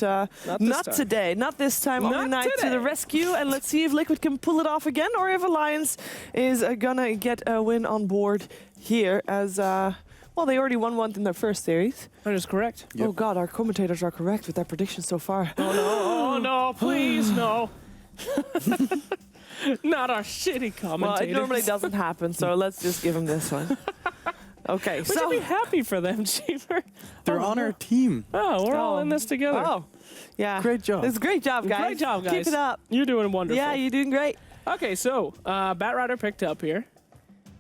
not today, not this time. Not Only Knight to today. the rescue, and let's see if Liquid can pull it off again, or if Alliance is gonna get a win on board here. As well, they already won one in their first series. That is correct. Yep. Oh God, our commentators are correct with their predictions so far. Oh no! Oh no! Please no! Not our shitty Well, commentators. it normally doesn't happen, so let's just give them this one. Okay, Would so you be happy for them, Cheever? They're on our team. Oh, we're all in this together. Oh, yeah. Great job. It's a great job, guys. Great job, guys. Keep it up. You're doing wonderful. Yeah, you're doing great. Okay, so Batrider picked up here.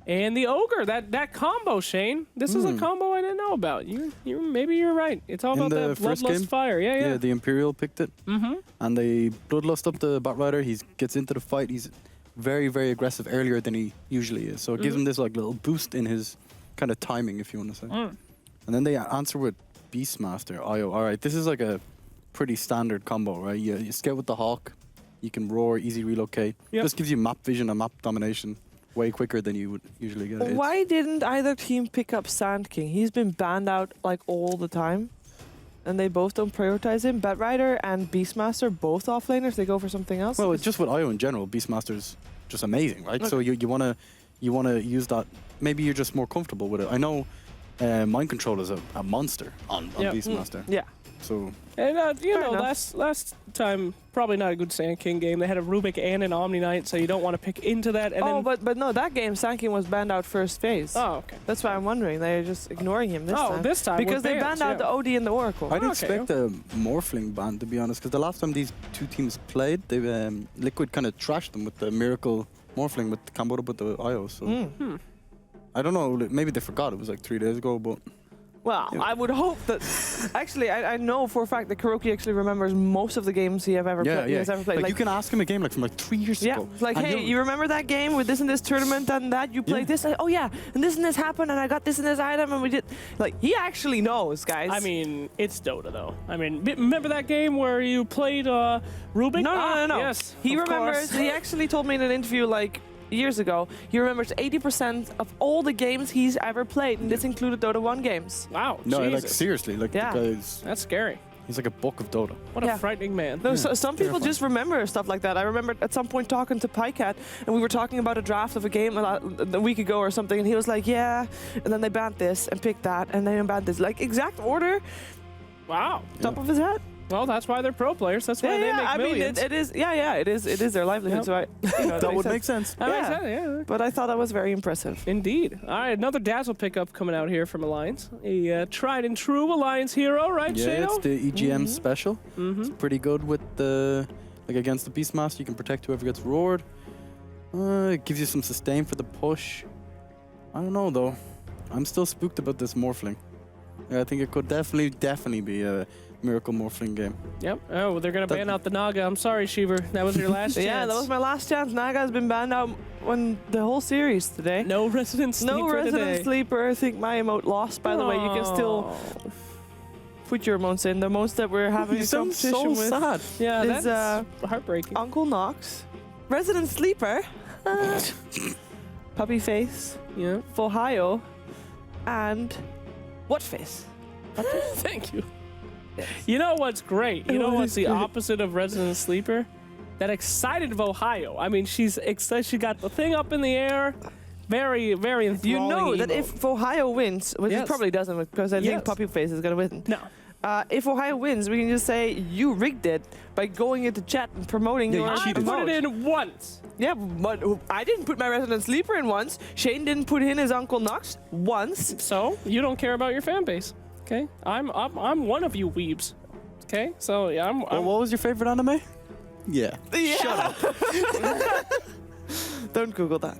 And the Ogre, that combo, Shane. This is a combo I didn't know about. Maybe you're right. It's all In about the that first Bloodlust game? fire. Yeah. The Imperial picked it. And they bloodlust up the Batrider. He gets into the fight. He's very, very aggressive earlier than he usually is. So it gives him this like little boost in his kind of timing, if you want to say. And then they answer with Beastmaster, IO. All right, this is like a pretty standard combo, right? You scout with the Hawk. You can roar, easy relocate. Yep. Just gives you map vision and map domination way quicker than you would usually get. Why didn't either team pick up Sand King? He's been banned out like all the time. And they both don't prioritize him. Batrider and Beastmaster, both offlaners, they go for something else. Well, it's just with IO in general. Beastmaster's just amazing, right? So you wanna use that. Maybe you're just more comfortable with it. I know Mind Control is a monster on Beastmaster. Yeah. So And you Fair know, enough. last time probably not a good Sand King game. They had a Rubik and an Omni Knight, so you don't want to pick into that. And Oh, then, but no, that game, Sand King was banned out first phase. oh, okay. That's why I'm wondering. They're just ignoring him this time. This time Because with they bans, banned out the OD and the Oracle. I'd Okay. expect a Morphling ban, to be honest, because the last time these two teams played, they Liquid kind of trashed them with the Miracle Morphling with comboed up with the IO. So I don't know. Maybe they forgot. It was like 3 days ago, but. Well, I would hope that... Actually, I know for a fact that Kuroki actually remembers most of the games he has ever played. Like you can ask him a game like from like 3 years ago. Like, and hey, he'll- you remember that game with this and this tournament and that? You played this? Oh, yeah. And this happened and I got this and this item and we did... Like, he actually knows, guys. I mean, it's Dota, though. I mean, remember that game where you played Rubik? No. Yes, He of remembers... course. He actually told me in an interview, like, years ago, he remembers 80% of all the games he's ever played, and this included Dota 1 games. Wow, No, like Jesus. seriously, like Yeah. the guy's, That's scary. he's like a book of Dota. What a frightening man. No, so, some people terrifying. just remember stuff like that. I remember at some point talking to PyCat, and we were talking about a draft of a game a week ago or something, and he was like, yeah, and then they banned this and picked that, and then they banned this. Like, exact order, Wow. top of his head. Well, that's why they're pro players. That's why they make I millions. mean, it is their livelihood, Yep. so That would make sense. That makes Yeah. sense, yeah. But I thought that was very impressive. Indeed. All right, another Dazzle pickup coming out here from Alliance. A tried and true Alliance hero, right, Yeah, Shano? it's the EGM special. It's pretty good with the against the Beastmaster. You can protect whoever gets roared. It gives you some sustain for the push. I don't know though. I'm still spooked about this Morphling. Yeah, I think it could definitely be a Miracle Morphling game. Yep. Oh, well, they're going to ban out the Naga. I'm sorry, Shiver. That was your last chance. Yeah, that was my last chance. Naga has been banned out when the whole series today. No Resident Sleeper No Resident today. Sleeper. I think my emote lost, by the way. You can still put your emotes in. The emotes that we're having You a sound competition so with sad. Yeah, is that's heartbreaking. Uncle Knox, Resident Sleeper, Puppy Face, Yeah. Fohio, and What Face? Thank you. You know what's great? You know what's the opposite of Resident Sleeper? That excited Ohio. I mean, she's excited. She got the thing up in the air. Very, very enthralling. You know that emote. if Ohio wins, which Yes. it probably doesn't, because I think Yes. Puppy Face is going to win. No. If Ohio wins, we can just say you rigged it by going into chat and promoting Yeah, your you I cheated. put emote. it in once. Yeah, but I didn't put my Resident Sleeper in once. Shane didn't put in his Uncle Knox once. So you don't care about your fan base. Okay. I'm one of you weebs. Okay. So yeah, Well, what was your favorite anime? Yeah. Shut up. Don't Google that.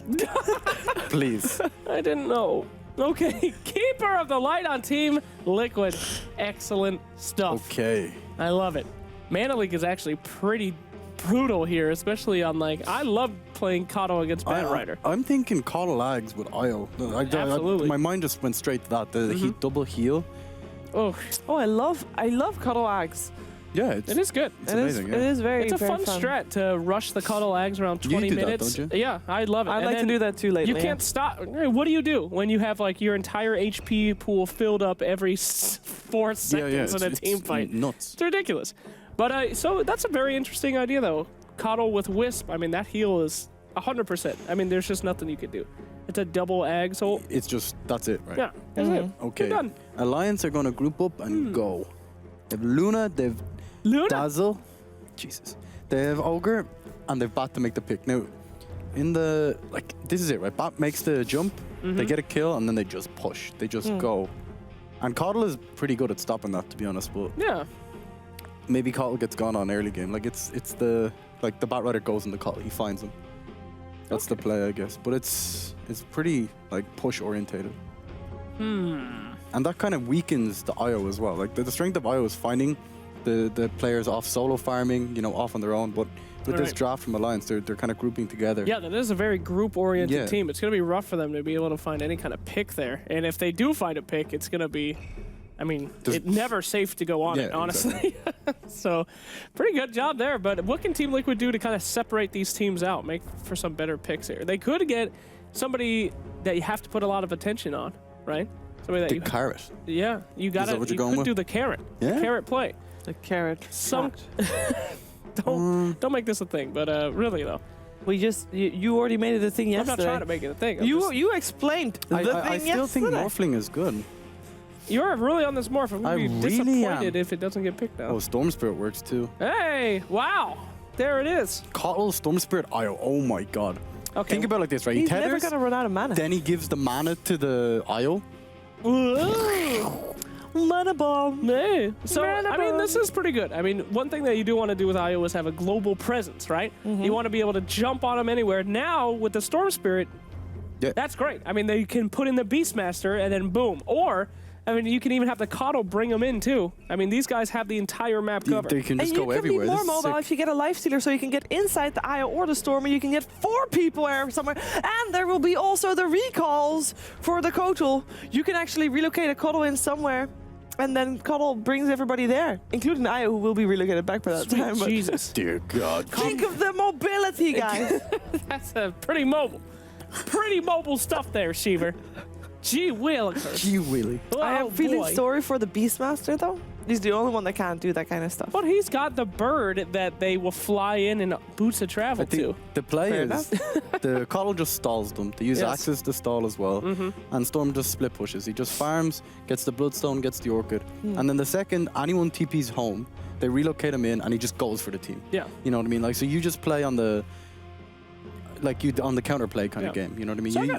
Please. I didn't know. Okay, Keeper of the Light on Team Liquid. Excellent stuff. Okay. I love it. Mana League is actually pretty brutal here, especially on like, I love playing Kato against Batrider. I'm thinking Call Lags with IO. Absolutely. My mind just went straight to that. The double heal. Oh, Oh, I love Cuddle Ags. Yeah, It is good. It's amazing. It is very, It's a very fun strat to rush the Cuddle Ags around 20 do that, minutes. don't you? Yeah, I love it. I And like to then do that too lately. You can't stop. What do you do when you have like your entire HP pool filled up every 4 seconds in a team fight? Nuts. It's ridiculous. But so that's a very interesting idea, though. Coddle with Wisp. I mean, that heal is 100%. I mean, there's just nothing you could do. It's a double Ags ult. It's just, that's it, right? Yeah, that's it. Okay. You're done. Alliance are going to group up and go. They have Luna, they have Dazzle. Jesus. They have Ogre, and they've Bat to make the pick. Now, in the, like, this is it, right? Bat makes the jump, they get a kill, and then they just push. They just go. And Coddle is pretty good at stopping that, to be honest, but Yeah. maybe Coddle gets gone on early game. Like, it's the, like, the Bat Rider goes in the Coddle, he finds him. That's the play, I guess. But it's pretty, like, push-orientated. And that kind of weakens the IO as well. Like, the strength of IO is finding the players off solo farming, you know, off on their own. But with this draft from Alliance, they're kind of grouping together. Yeah, that is a very group-oriented Yeah. team. It's going to be rough for them to be able to find any kind of pick there. And if they do find a pick, it's going to be, I mean, it's never safe to go on it, honestly. Exactly. So, pretty good job there. But what can Team Liquid do to kind of separate these teams out, make for some better picks here? They could get somebody that you have to put a lot of attention on, right? Somebody that The you carrot. Yeah, you got to. what you're You going could with? do the carrot. Yeah? The carrot play. The carrot. Some. Don't make this a thing, but really though, You already made it a thing I'm yesterday. not trying to make it a thing. You explained the thing I still think yesterday. Morphling is good. You're really on this morph. I'm I gonna be really disappointed am. if it doesn't get picked Oh, up. Storm Spirit works too. Hey, wow, there it is. Coddle, Storm Spirit, IO. Oh my god. Okay. Think about it like this, right? He's he never tethers, gonna run out of mana. then he gives the mana to the IO. Mana bomb. Hey. So, Mana I mean, this bomb. is pretty good. I mean, one thing that you do want to do with IO is have a global presence, right? You want to be able to jump on them anywhere. Now, with the Storm Spirit, Yeah. that's great. I mean, they can put in the Beastmaster and then boom. Or, I mean, you can even have the Coddle bring them in too. I mean, these guys have the entire map covered. They can And just you go can everywhere. be more This is mobile sick. if you get a life stealer, so you can get inside the IO or the storm, and you can get 4 people there somewhere. And there will be also the recalls for the Kotal. You can actually relocate a Kotal in somewhere, and then Kotal brings everybody there, including the IO, who will be relocated back by that time. But Jesus. Dear God. think of the mobility, guys. That's pretty mobile. Pretty mobile stuff there, Sheever. Gee willikers. Gee Willy. I Oh, am feeling boy. sorry for the Beastmaster, though. He's the only one that can't do that kind of stuff. But he's got the bird that they will fly in and boots of travel I think to. the play Fair is the Coddle just stalls them. They use Yes. Axis to stall as well. And Storm just split pushes. He just farms, gets the Bloodstone, gets the Orchid. And then the second anyone TP's home, they relocate him in and he just goes for the team. Yeah. You know what I mean? Like, so you just play on the, like you on the counterplay kind of Yeah. game. You know what I mean? So I You-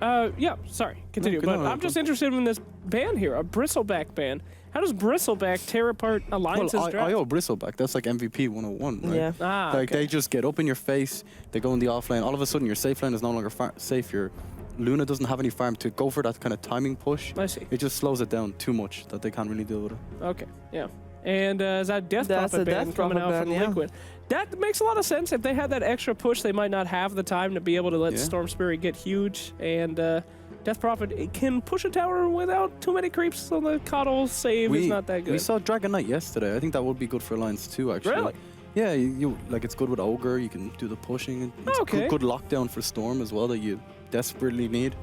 got, yeah, sorry, continue. No, But no, no, I'm just interested in this ban here, a Bristleback ban. How does Bristleback tear apart Alliance's well, draft? IO Bristleback, that's like MVP 101, right? Yeah. Ah, Like okay. they just get up in your face, they go in the off lane, all of a sudden your safe lane is no longer safe. Your Luna doesn't have any farm to go for that kind of timing push. I see. It just slows it down too much that they can't really deal with it. Okay, yeah. And is that Death That's Prophet a ban Death coming Prophet out from ban, yeah. Liquid? That makes a lot of sense. If they had that extra push, they might not have the time to be able to let Yeah. Storm Spirit get huge. And Death Prophet it can push a tower without too many creeps, so the Coddle save is not that good. We saw Dragon Knight yesterday. I think that would be good for Alliance too, actually. Really? Yeah, you like it's good with Ogre. You can do the pushing. It's Okay. good lockdown for Storm as well that you desperately need.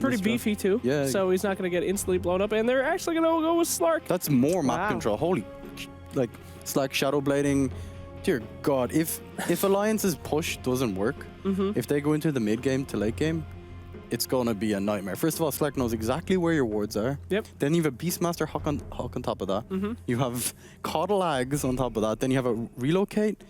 Pretty This beefy too. Yeah. So he's not going to get instantly blown up. And they're actually going to go with Slark. That's more map Wow. control. Holy, like it's like shadow blading. Dear God, if Alliance's push doesn't work, if they go into the mid game to late game, it's gonna be a nightmare. First of all, Slack knows exactly where your wards are. Yep. Then you have a Beastmaster Hawk on top of that. You have Coddle Ags on top of that. Then you have a relocate.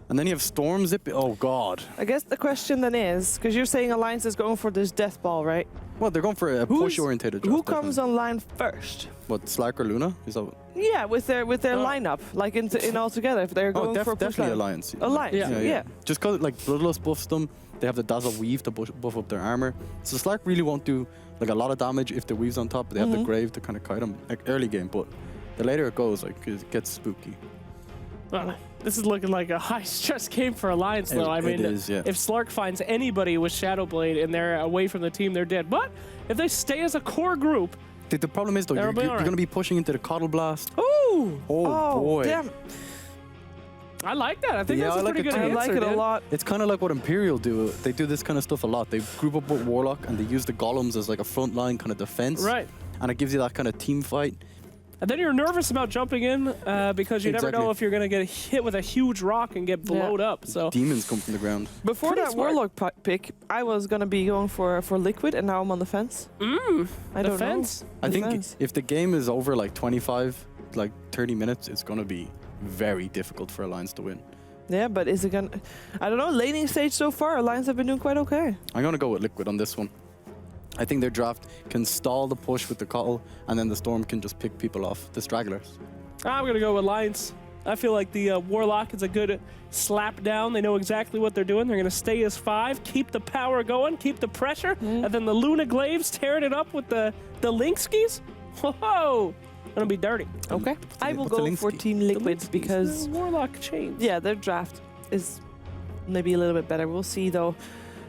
And then you have Storm Zip. Oh, God. I guess the question then is, because you're saying Alliance is going for this death ball, right? Well, they're going for a Who's- push-orientated Who draft, comes definitely. online first? What, Slack or Luna? Is that what? Yeah, with their lineup, like in all together, if they're going for a push definitely line. Alliance. Alliance, yeah. Just because, like, Bloodlust buffs them. They have the Dazzle Weave to buff up their armor. So Slack really won't do, like, a lot of damage if the Weave's on top. They have the Grave to kind of kite them, like, early game. But the later it goes, like, it gets spooky. Well, this is looking like a high-stress game for Alliance, though. I mean, it is, yeah. if Slark finds anybody with Shadowblade and they're away from the team, they're dead. But if they stay as a core group, The problem is, though, That'll you're be going alright. to be pushing into the Coddle Blast. Ooh, Ooh! Oh, boy. Damn. I like that. I think Yeah, that's I a like pretty it good too. I answer, like it a dude. lot. It's kind of like what Imperial do. They do this kind of stuff a lot. They group up with Warlock and they use the golems as like a front line kind of defense. Right. And it gives you that kind of team fight. And then you're nervous about jumping in because you never Exactly. know if you're going to get hit with a huge rock and get blowed up. So Demons come from the ground. Before Pretty that smart. Warlock pick, I was gonna be going for Liquid, and now I'm on the fence. I don't fence? know. I The think fence. if the game is over like 25, like 30 minutes, it's going to be very difficult for Alliance to win. Yeah, but is it gonna? I don't know. Laning stage so far, Alliance have been doing quite okay. I'm going to go with Liquid on this one. I think their draft can stall the push with the Cottle, and then the Storm can just pick people off, the stragglers. I'm going to go with Alliance. I feel like the Warlock is a good slap down. They know exactly what they're doing. They're going to stay as 5, keep the power going, keep the pressure, and then the Luna Glaives tearing it up with the Link skis. Whoa! Gonna be dirty. Okay. I will What's a go Link for ski? Team The Liquid Link skis, because the Warlock chains. yeah, their draft is maybe a little bit better. We'll see though,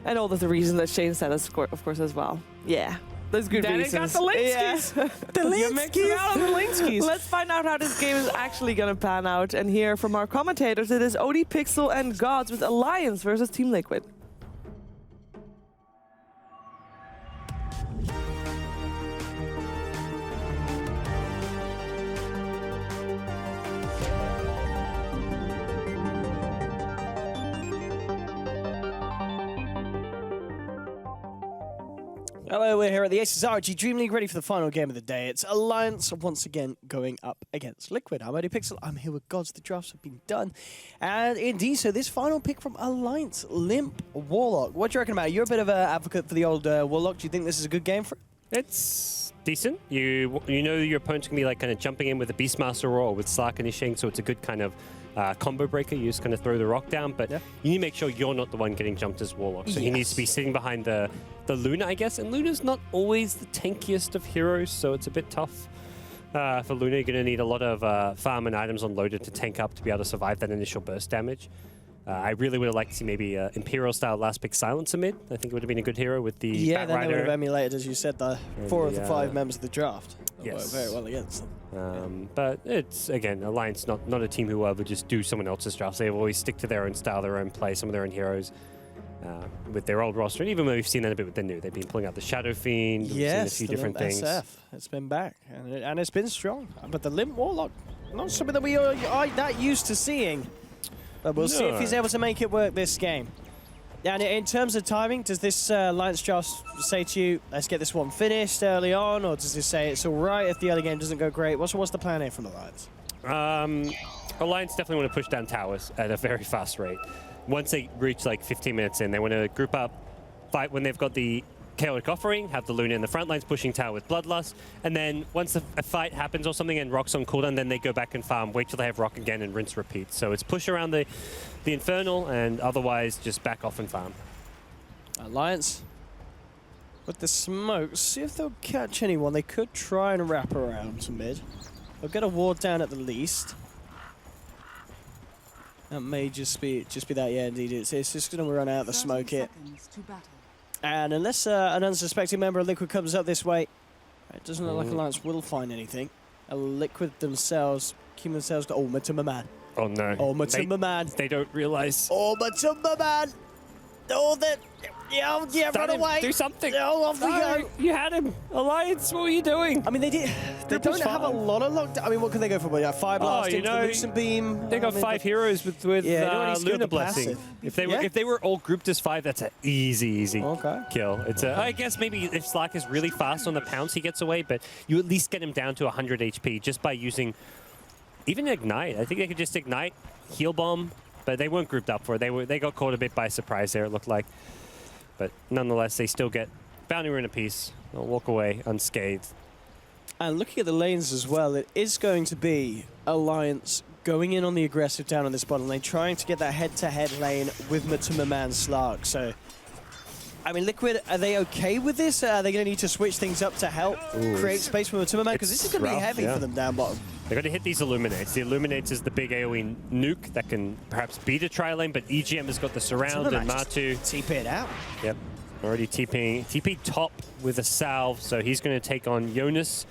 and all of the reasons that Shane said, of course, as well. Yeah, there's good Daddy reasons. got the Link Yeah. skis. The You're mixing out on the Link skis. Let's find out how this game is actually gonna pan out, and hear from our commentators. It is OD Pixel and Gods with Alliance versus Team Liquid. Hello, we're here at the ASUS ROG DreamLeague, ready for the final game of the day. It's Alliance once again going up against Liquid. I'm OD Pixel, I'm here with Gods, the drafts have been done. And indeed, so this final pick from Alliance, Limp Warlock. What do you reckon about it? You're a bit of an advocate for the old Warlock. Do you think this is a good game for it? It's decent. You know your opponent's going to be like kind of jumping in with a Beastmaster or with Slark initiating, so it's a good kind of combo breaker. You just kind of throw the rock down, but Yeah. you need to make sure you're not the one getting jumped as Warlock. So he needs to be Yes. sitting behind the Luna, I guess. And Luna's not always the tankiest of heroes, so it's a bit tough. For Luna, you're going to need a lot of farm and items unloaded to tank up to be able to survive that initial burst damage. I really would have liked to see maybe Imperial-style last pick Silencer mid. I think it would have been a good hero with the Yeah, then they would have Batrider. emulated, as you said, the 4 of the the, 5 members of the draft. That yes. worked very well against them. But it's, again, Alliance, not a team who would just do someone else's drafts. They always stick to their own style, their own play, some of their own heroes with their old roster. And even though we've seen that a bit with the new, they've been pulling out the Shadow Fiend, we've Yes, seen a few the different Limp things. SF. It's been back, and it's been strong. But the Limp Warlock, not something that we are that used to seeing. But we'll see if he's No. able to make it work this game. And in terms of timing, does this Alliance draft say to you, let's get this one finished early on, or does it say it's all right if the other game doesn't go great? What's the plan here from Alliance? Alliance definitely want to push down towers at a very fast rate. Once they reach like 15 minutes in, they want to group up, fight when they've got the Chaotic Offering, have the Luna in the front lines pushing tower with Bloodlust, and then once a fight happens or something and Rock's on cooldown, then they go back and farm, wait till they have Rock again and rinse repeat. So it's push around the Infernal and otherwise just back off and farm. Alliance, with the smoke, see if they'll catch anyone. They could try and wrap around to mid. They'll get a ward down at the least. That may just be that, yeah, indeed. It's just going to run out the smoke here. And unless an unsuspecting member of Liquid comes up this way, it doesn't look like Alliance will find anything. Liquid themselves, keep themselves to Ultima Man. Oh no. Ultima Man. They don't realize. Ultima Man. Oh, that. Yeah, run Stun him. away. Do something. Oh, off we go. You had him. Alliance, what were you doing? I mean, they don't have a lot of lockdown. I mean, what can they go for? Yeah, Fire Blast you into know, the Lucent Beam. They got 5 heroes with Yeah, they already skilled Luna the Blessing. passive. If they were all grouped as 5, that's an easy Okay. kill. It's I guess maybe if Slark is really fast on the pounce, he gets away, but you at least get him down to 100 HP just by using even Ignite. I think they could just Ignite, Heal Bomb, but they weren't grouped up for it. They got caught a bit by surprise there, it looked like. But nonetheless, they still get Bounty Rune apiece. They'll walk away unscathed. And looking at the lanes as well, it is going to be Alliance going in on the aggressive down on this bottom lane, trying to get that head-to-head lane with Matuma Man Slark. So, I mean, Liquid, are they okay with this? Are they going to need to switch things up to help create space for Matuma Man? Because this is going to be rough, heavy yeah. for them down bottom. They're going to hit these Illuminates. The Illuminates is the big AoE nuke that can perhaps beat a tri-lane, but EGM has got the surround Matuma and Man just Matu. TP it out. Yep, already TP top with a salve, so he's going to take on Jonas.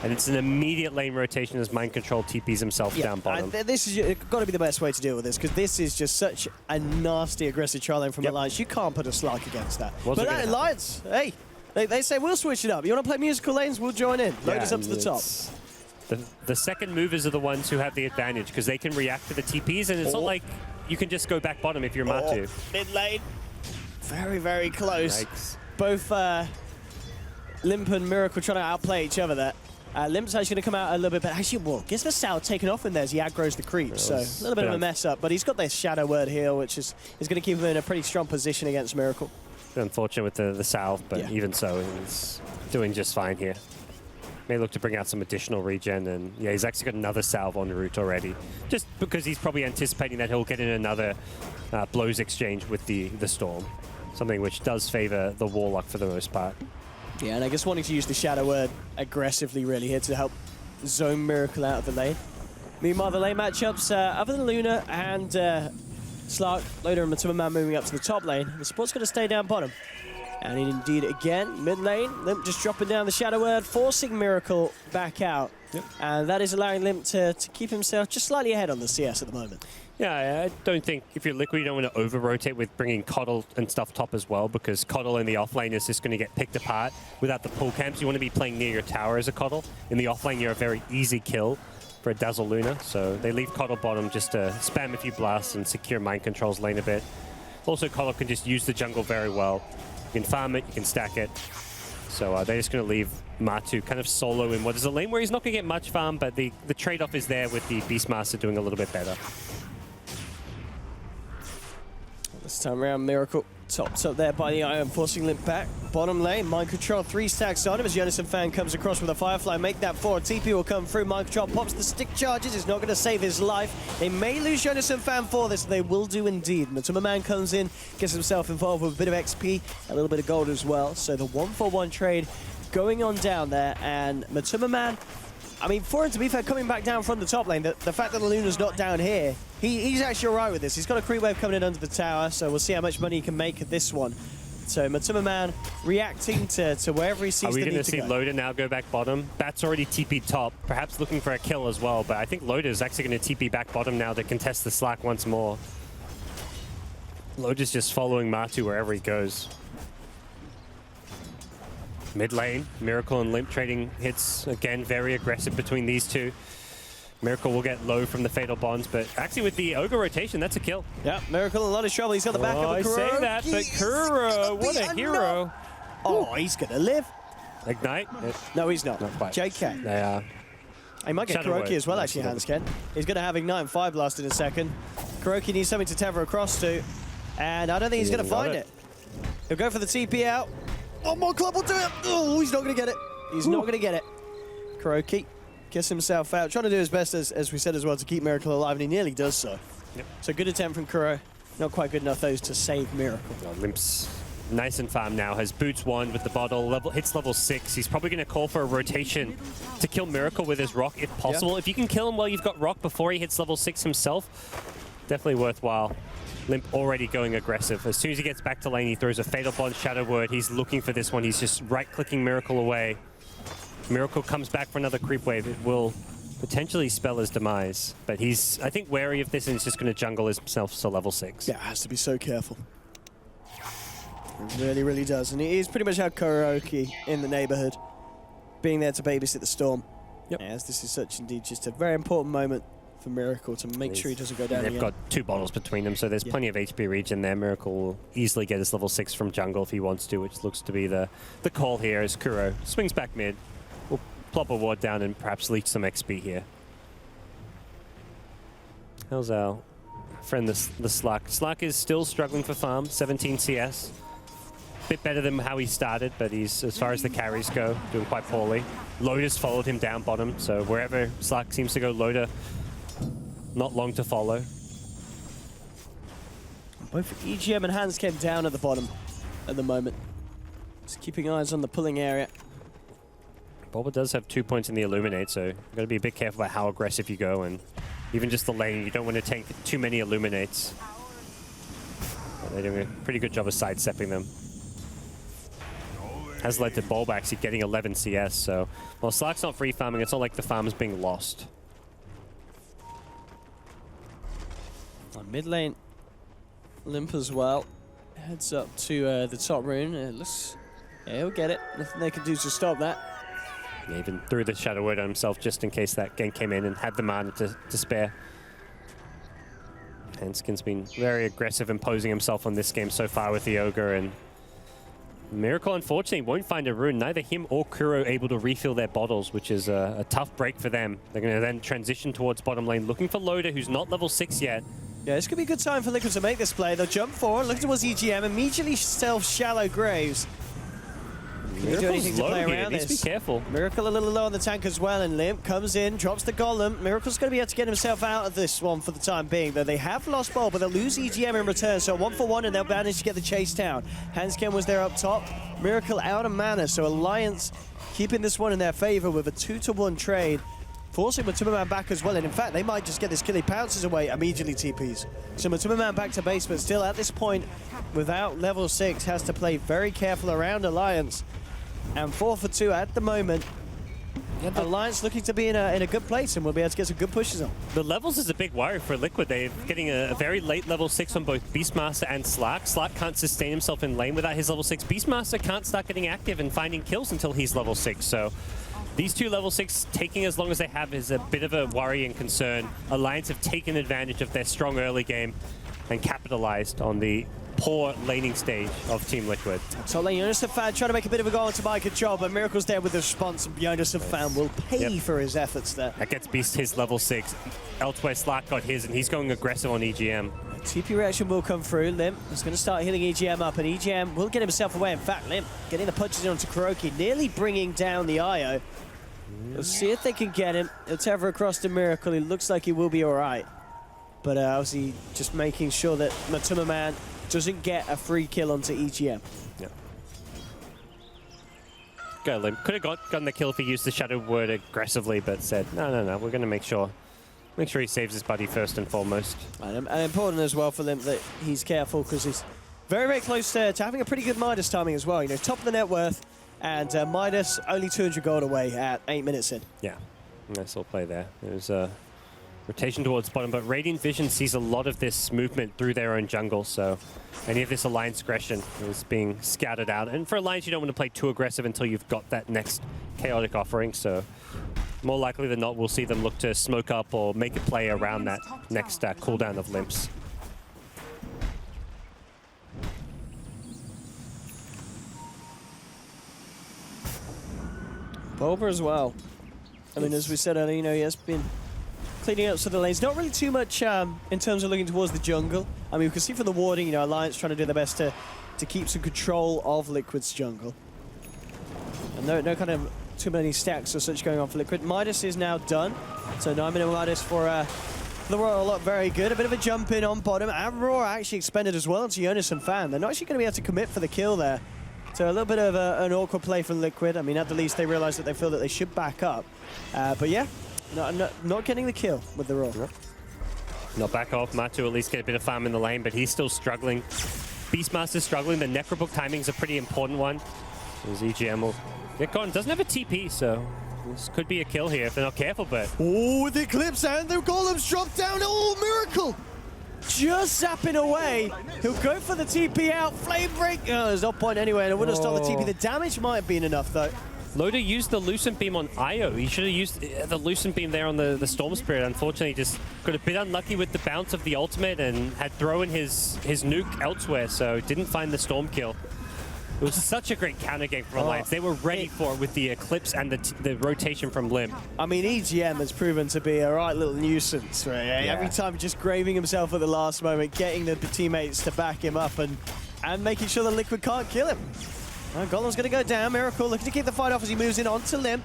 And it's an immediate lane rotation as Mind Control TPs himself down bottom. This is got to be the best way to deal with this, because this is just such a nasty, aggressive trial lane from Alliance. You can't put a Slark against that. What's but it that gonna Alliance, hey, they say we'll switch it up. You want to play musical lanes? We'll join in. Load us up to the top. The second movers are the ones who have the advantage because they can react to the TPs, and it's not like you can just go back bottom if you're Matu. Mid lane, very, very close. Yikes. Both Limp and Miracle trying to outplay each other there. Limp's actually going to come out a little bit better. Actually, well, gets the Sal taken off in there as he aggroes the creep, so a little bit of a mess up. But he's got this Shadow Word heal, which is going to keep him in a pretty strong position against Miracle. Unfortunate with the salve, but even so, he's doing just fine here. May look to bring out some additional regen, and yeah, he's actually got another salve en route already. Just because he's probably anticipating that he'll get in another blows exchange with the Storm. Something which does favor the Warlock for the most part. Yeah, and I guess wanting to use the Shadow Word aggressively really here to help zone Miracle out of the lane. Meanwhile, the lane matchups, other than Luna and Slark, Loader and Matuma moving up to the top lane, the support's going to stay down bottom. And indeed, again, mid lane, Limp just dropping down the Shadow Word, forcing Miracle back out. And that is allowing Limp to keep himself just slightly ahead on the CS at the moment. Yeah, I don't think if you're Liquid, you don't want to over-rotate with bringing Coddle and stuff top as well, because Coddle in the offlane is just going to get picked apart without the pull camps. You want to be playing near your tower as a Coddle. In the offlane, you're a very easy kill for a Dazzle Luna, so they leave Coddle bottom just to spam a few blasts and secure Mind Control's lane a bit. Also, Coddle can just use the jungle very well. You can farm it, you can stack it. So they're just going to leave Matu kind of solo in what is a lane where he's not going to get much farm, but the trade-off is there with the Beastmaster doing a little bit better. This time around, Miracle tops up there by the Iron, forcing Limp back. Bottom lane, Mind Control 3 stacks on him as Jonathan Fan comes across with a Firefly. Make that forward. TP will come through. Mind Control pops the stick charges. It's not going to save his life. They may lose Jonathan Fan for this. They will do indeed. Matuma Man comes in, gets himself involved with a bit of XP, a little bit of gold as well. So the 1-for-1 trade going on down there. And Matuma Man, I mean, for him to be fair, coming back down from the top lane, the fact that the Luna's not down here, he's actually all right with this. He's got a creep wave coming in under the tower, so we'll see how much money he can make at this one. So Matuma Man reacting to wherever he sees the need to go. Are we going to see Loader now go back bottom? Bat's already TP'd top, perhaps looking for a kill as well, but I think Loader is actually going to TP back bottom now to contest the Slack once more. Loader's just following Matu wherever he goes. Mid lane, Miracle and Limp trading hits. Again, very aggressive between these two. Miracle will get low from the Fatal Bonds, but actually with the Ogre rotation, that's a kill. Yeah, Miracle in a lot of trouble. He's got the back of the Kuro. I say that, but Kuro, what a hero. Oh, he's going to live. Ignite? No, he's not. Not quite. JK. They are. He might get Shadow Kuroki Word. as well, actually, Hansken. He's going to have Ignite and Fire Blast in a second. Kuroki needs something to tether across to, and I don't think he's going to find it. He'll go for the TP out. One more club will do it. Oh, he's not going to get it. He's not going to get it. Kuroki gets himself out, trying to do his best, as we said as well, to keep Miracle alive, and he nearly does so. Yep. So good attempt from Kuro. Not quite good enough, those, to save Miracle. Well, Limp's nice and farm now. Has Boots wand with the bottle. Hits level 6. He's probably going to call for a rotation to kill Miracle with his Rock if possible. If you can kill him while you've got Rock before he hits level 6 himself, definitely worthwhile. Limp already going aggressive. As soon as he gets back to lane, he throws a Fatal Bond Shadow Word. He's looking for this one. He's just right-clicking Miracle away. Miracle comes back for another creep wave. It will potentially spell his demise. But he's, I think, wary of this and he's just going to jungle himself to level 6. Yeah, has to be so careful. It really, really does. And it is pretty much how Kuroki in the neighborhood, being there to babysit the Storm. Yep. As this is such indeed just a very important moment for Miracle to make sure he doesn't go down They've again. got 2 bottles between them, so there's plenty of HP regen there. Miracle will easily get his level 6 from jungle if he wants to, which looks to be the call here as Kuro swings back mid. We'll plop a ward down and perhaps leech some XP here. How's our friend the Slark? Slark is still struggling for farm, 17 CS. Bit better than how he started, but he's, as far as the carries go, doing quite poorly. Loda's followed him down bottom, so wherever Slark seems to go, Loda not long to follow. Both EGM and Hans came down at the bottom at the moment. Just keeping eyes on the pulling area. Boba does have 2 points in the Illuminate, so you've got to be a bit careful about how aggressive you go, and even just the lane, you don't want to take too many Illuminates. But they're doing a pretty good job of sidestepping them. has led to Bulb actually getting 11 CS. So while Slark's not free farming, it's not like the farm is being lost. On mid lane, Limp as well. Heads up to the top rune. It looks... Yeah, he'll get it. Nothing they can do to stop that. He even threw the Shadow Word on himself just in case that gank came in and had the mana to spare. Hanskin's been very aggressive, imposing himself on this game so far with the Ogre, and Miracle unfortunately won't find a rune. Neither him or Kuro able to refill their bottles, which is a tough break for them. They're going to then transition towards bottom lane, looking for Loader, who's not level 6 yet. Yeah, this could be a good time for Liquid to make this play. They'll jump forward, look towards EGM, immediately self-shallow graves. Can you do anything to play around this? Be careful. Miracle a little low on the tank as well, and Limp comes in, drops the Golem. Miracle's going to be able to get himself out of this one for the time being, though they have lost ball, but they'll lose EGM in return, so 1-for-1, and they'll manage to get the chase down. Hanskin was there up top. Miracle out of mana, so Alliance keeping this one in their favor with a 2-to-1 trade, forcing Matuma back as well, and in fact, they might just get this kill. He pounces away, immediately TPs. So Matuma back to base, but still at this point, without level 6, has to play very careful around Alliance. And 4-for-2 at the moment. Yeah, Alliance looking to be in a good place, and we'll be able to get some good pushes on. The levels is a big worry for Liquid. They're getting a very late level 6 on both Beastmaster and Slark. Slark can't sustain himself in lane without his level 6. Beastmaster can't start getting active and finding kills until he's level 6. So these two level 6 taking as long as they have is a bit of a worry and concern. Alliance have taken advantage of their strong early game and capitalized on the poor laning stage of Team Liquid. So lane Jonas Fan trying to make a bit of a goal into my control, but Miracle's there with the response, and Jonas Fan will pay for his efforts there. That gets Beast his level 6. Elsewhere, Slark got his, and he's going aggressive on EGM. TP reaction will come through. Limp is going to start healing EGM up, and EGM will get himself away. In fact, Limp getting the punches onto Kuroki, nearly bringing down the IO. We'll see if they can get him. He'll tether across to Miracle. He looks like he will be all right. But obviously, just making sure that Matuma Man doesn't get a free kill onto EGM. Yeah. Go Limp. Could have gotten the kill if he used the Shadow Word aggressively, but said, no, we're going to make sure he saves his buddy first and foremost. And important as well for Limp that he's careful, because he's very, very close to having a pretty good Midas timing as well. You know, top of the net worth, and Midas only 200 gold away at 8 minutes in. Yeah, nice little play there. There's a rotation towards bottom, but Radiant Vision sees a lot of this movement through their own jungle, so any of this Alliance aggression is being scouted out. And for Alliance, you don't want to play too aggressive until you've got that next chaotic offering, so more likely than not, we'll see them look to smoke up or make a play around that next cooldown of Limps. Boba as well. I mean, as we said earlier, you know, he has been cleaning up some of the lanes. Not really too much in terms of looking towards the jungle. I mean, we can see from the warding, you know, Alliance trying to do their best to keep some control of Liquid's jungle. And no kind of too many stacks or such going on for Liquid. Midas is now done. So 9-minute Midas for the Royal Lot, very good. A bit of a jump in on bottom. And Roar actually expended as well into Jonas and Fan. They're not actually going to be able to commit for the kill there. So a little bit of an awkward play for Liquid. I mean, at the least, they realize that they feel that they should back up. But yeah, not getting the kill with the Roar. Not back off. Matu at least get a bit of farm in the lane, but he's still struggling. Beastmaster's struggling. The Necrobook timing's a pretty important one. As EGM will get gone. Doesn't have a TP, so this could be a kill here if they're not careful, but... Oh, the Eclipse and the Golems drop down. Oh, Miracle! Just zapping away. He'll go for the TP out. Flame break. Oh, there's no point anyway, and it would have stopped the TP. The damage might have been enough, though. Loader used the Lucent Beam on Io. He should have used the Lucent Beam there on the Storm Spirit. Unfortunately, just got a bit unlucky with the bounce of the ultimate and had thrown his nuke elsewhere, so didn't find the Storm kill. It was such a great counter game from Alliance. They were ready for it with the Eclipse and the rotation from Limp. I mean, EGM has proven to be a right little nuisance, right? Yeah. Every time just graving himself at the last moment, getting the teammates to back him up and making sure that Liquid can't kill him. Golem's going to go down. Miracle looking to keep the fight off as he moves in onto Limp.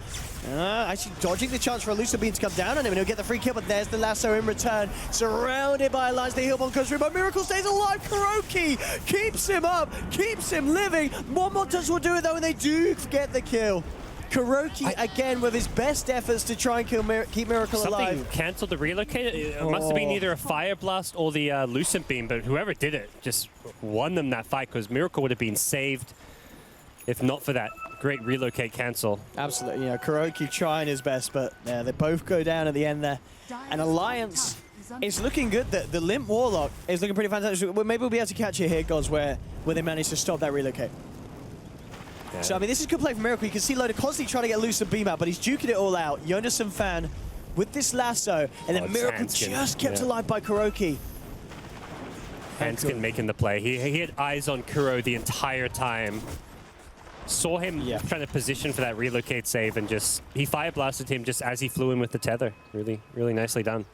Actually dodging the chance for a Lucid Beam to come down on him, and he'll get the free kill, but there's the lasso in return. Surrounded by Alliance, the heal bomb comes through, but Miracle stays alive. Kuroki keeps him up, keeps him living. One more touch will do it, though, and they do get the kill. Kuroki again with his best efforts to try and keep Miracle alive. Something cancelled the relocator. It must have been either a Fire Blast or the Lucent Beam, but whoever did it just won them that fight, because Miracle would have been saved if not for that Great relocate cancel. Absolutely, you know, Kuroki trying his best, but yeah, they both go down at the end there. And Alliance is looking good. The Limp Warlock is looking pretty fantastic. Well, maybe we'll be able to catch it here, Gods, where they manage to stop that relocate. Yeah. So, I mean, this is good play from Miracle. You can see Loda constantly trying to get loose and beam out, but he's duking it all out. Yonason fan with this lasso, and then Miracle just kept alive by Kuroki. Hanskin making the play. He had eyes on Kuro the entire time. Saw him trying to position for that relocate save, and just he fire blasted him just as he flew in with the tether. Really, really nicely done.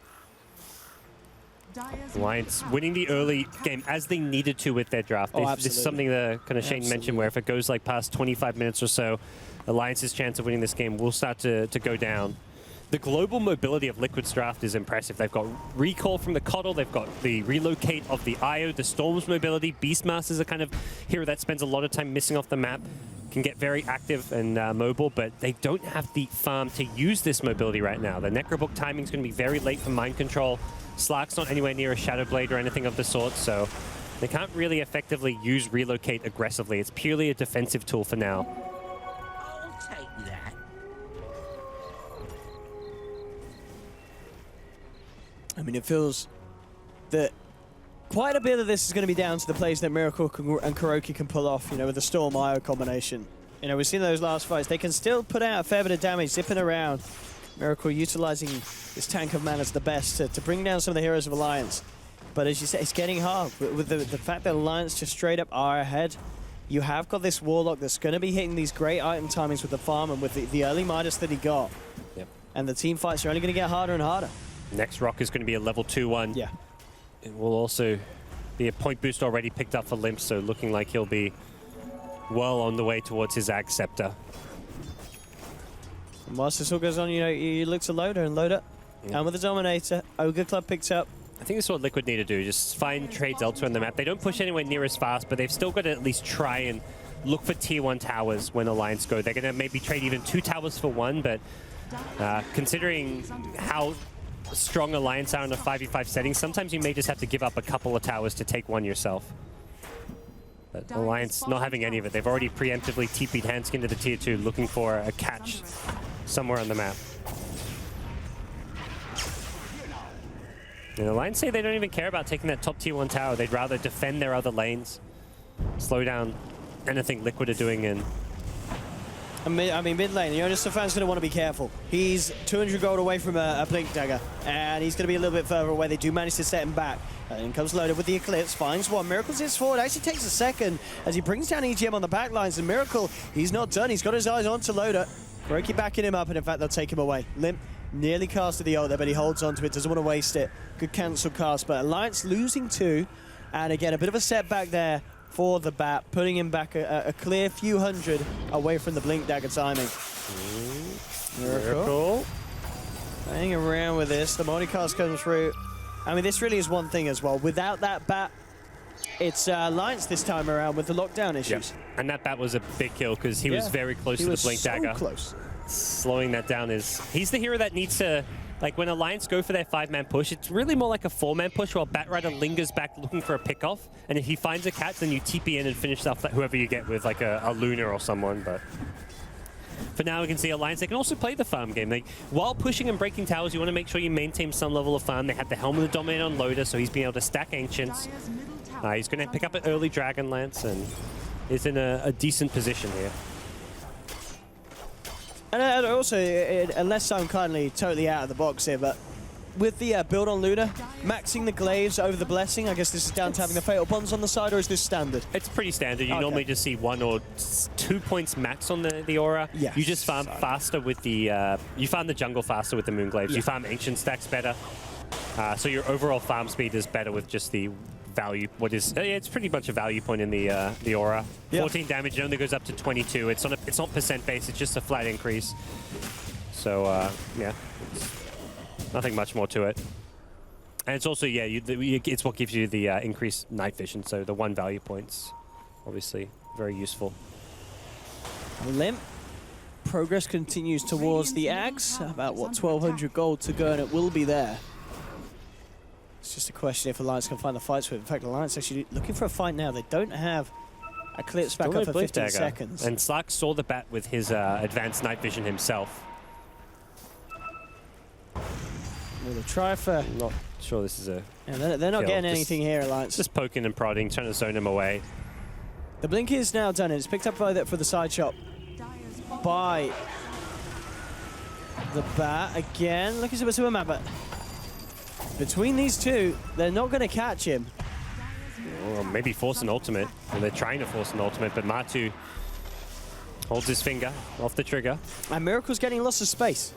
Alliance winning the early game as they needed to with their draft. This is something that kind of Shane mentioned, where if it goes like past 25 minutes or so, Alliance's chance of winning this game will start to go down. The global mobility of Liquid's draft is impressive. They've got recall from the Coddle, they've got the relocate of the Io, the Storm's mobility. Beastmaster's a kind of hero that spends a lot of time missing off the map, can get very active and mobile, but they don't have the farm to use this mobility right now. The Necrobook timing is going to be very late for Mind Control. Slark's not anywhere near a Shadow Blade or anything of the sort, so they can't really effectively use relocate aggressively. It's purely a defensive tool for now. I'll take that. I mean, it feels that quite a bit of this is going to be down to the plays that Miracle and Kuroki can pull off, you know, with the Storm Io combination. You know, we've seen those last fights. They can still put out a fair bit of damage, zipping around. Miracle utilizing this tank of mana to the best to bring down some of the heroes of Alliance. But as you say, it's getting hard. With the fact that Alliance just straight up are ahead, you have got this Warlock that's going to be hitting these great item timings with the farm and with the early Midas that he got. Yep. And the team fights are only going to get harder and harder. Next rock is going to be a level 2-1. Yeah. It will also be a point boost already picked up for Limp, so looking like he'll be well on the way towards his Ag Scepter. And whilst this all goes on, you know, you look to Loda and Loda. And with the Dominator, Ogre Club picked up. I think this is what Liquid need to do, just find trades elsewhere on the map. They don't push anywhere near as fast, but they've still got to at least try and look for tier 1 towers when Alliance go. They're going to maybe trade even 2 towers for 1, but considering how strong Alliance are in a 5v5 setting, sometimes you may just have to give up a couple of towers to take 1 yourself. But Alliance not having any of it. They've already preemptively TP'd Hanskin to the tier 2, looking for a catch somewhere on the map. And Alliance say they don't even care about taking that top tier 1 tower. They'd rather defend their other lanes, slow down anything Liquid are doing in. I mean, mid lane, Yonason fan's going to want to be careful. He's 200 gold away from a Blink Dagger, and he's going to be a little bit further away. They do manage to set him back. And in comes Loda with the Eclipse, finds one. Miracle's his forward, actually takes a second as he brings down EGM on the back lines. And Miracle, he's not done. He's got his eyes onto Loda. Kuroki backing him up, and in fact, they'll take him away. Limp nearly casted the ult there, but he holds onto it, doesn't want to waste it. Good cancel cast, but Alliance losing 2. And again, a bit of a setback there for the Bat, putting him back a clear few hundred away from the Blink Dagger timing. Miracle. Playing around with this. The multicast comes through. I mean, this really is one thing as well. Without that Bat, it's Alliance this time around with the lockdown issues. Yep. And that Bat was a big kill because he was very close to the Blink Dagger. Close. Slowing that down is... He's the hero that needs to... Like, when Alliance go for their 5-man push, it's really more like a 4-man push while Batrider lingers back looking for a pickoff. And if he finds a catch, then you TP in and finish off whoever you get with, like a Luna or someone. But for now, we can see Alliance. They can also play the farm game. While pushing and breaking towers, you want to make sure you maintain some level of farm. They have the Helm of the Dominator on Loda, so he's being able to stack Ancients. He's going to pick up an early Dragonlance and is in a decent position here. And also, unless I'm kindly totally out of the box here, but with the build on Luna, maxing the glaives over the blessing, I guess this is down to having the fatal bonds on the side, or is this standard? It's pretty standard. You normally just see 1 or 2 points max on the aura. Yes. You just farm faster with the you farm the jungle faster with the moonglaives. Yeah. You farm ancient stacks better. So your overall farm speed is better with just the value. It's pretty much a value point in the aura. Yeah. 14 damage. It only goes up to 22. It's not percent based. It's just a flat increase. So yeah, nothing much more to it. And it's also it's what gives you the increased night vision. So the 1 value points, obviously very useful. Limp. Progress continues towards the Ags. About, what, 1,200 gold to go, and it will be there. It's just a question if Alliance can find the fights with. In fact, Alliance actually looking for a fight now. They don't have Eclipse back Still up no for Blink 15 Dagger. seconds. And Slark saw the bat with his advanced night vision himself. We'll try for... Not sure this is a... Yeah, they're not kill. getting Just- anything here, Alliance. Just poking and prodding, trying to zone him away. The blink is now done. It's picked up by for the side shot by the bat again. Looking to a map, but between these two, they're not going to catch him. Or maybe force an ultimate. Well, they're trying to force an ultimate, but Matu holds his finger off the trigger. And Miracle's getting lots of space.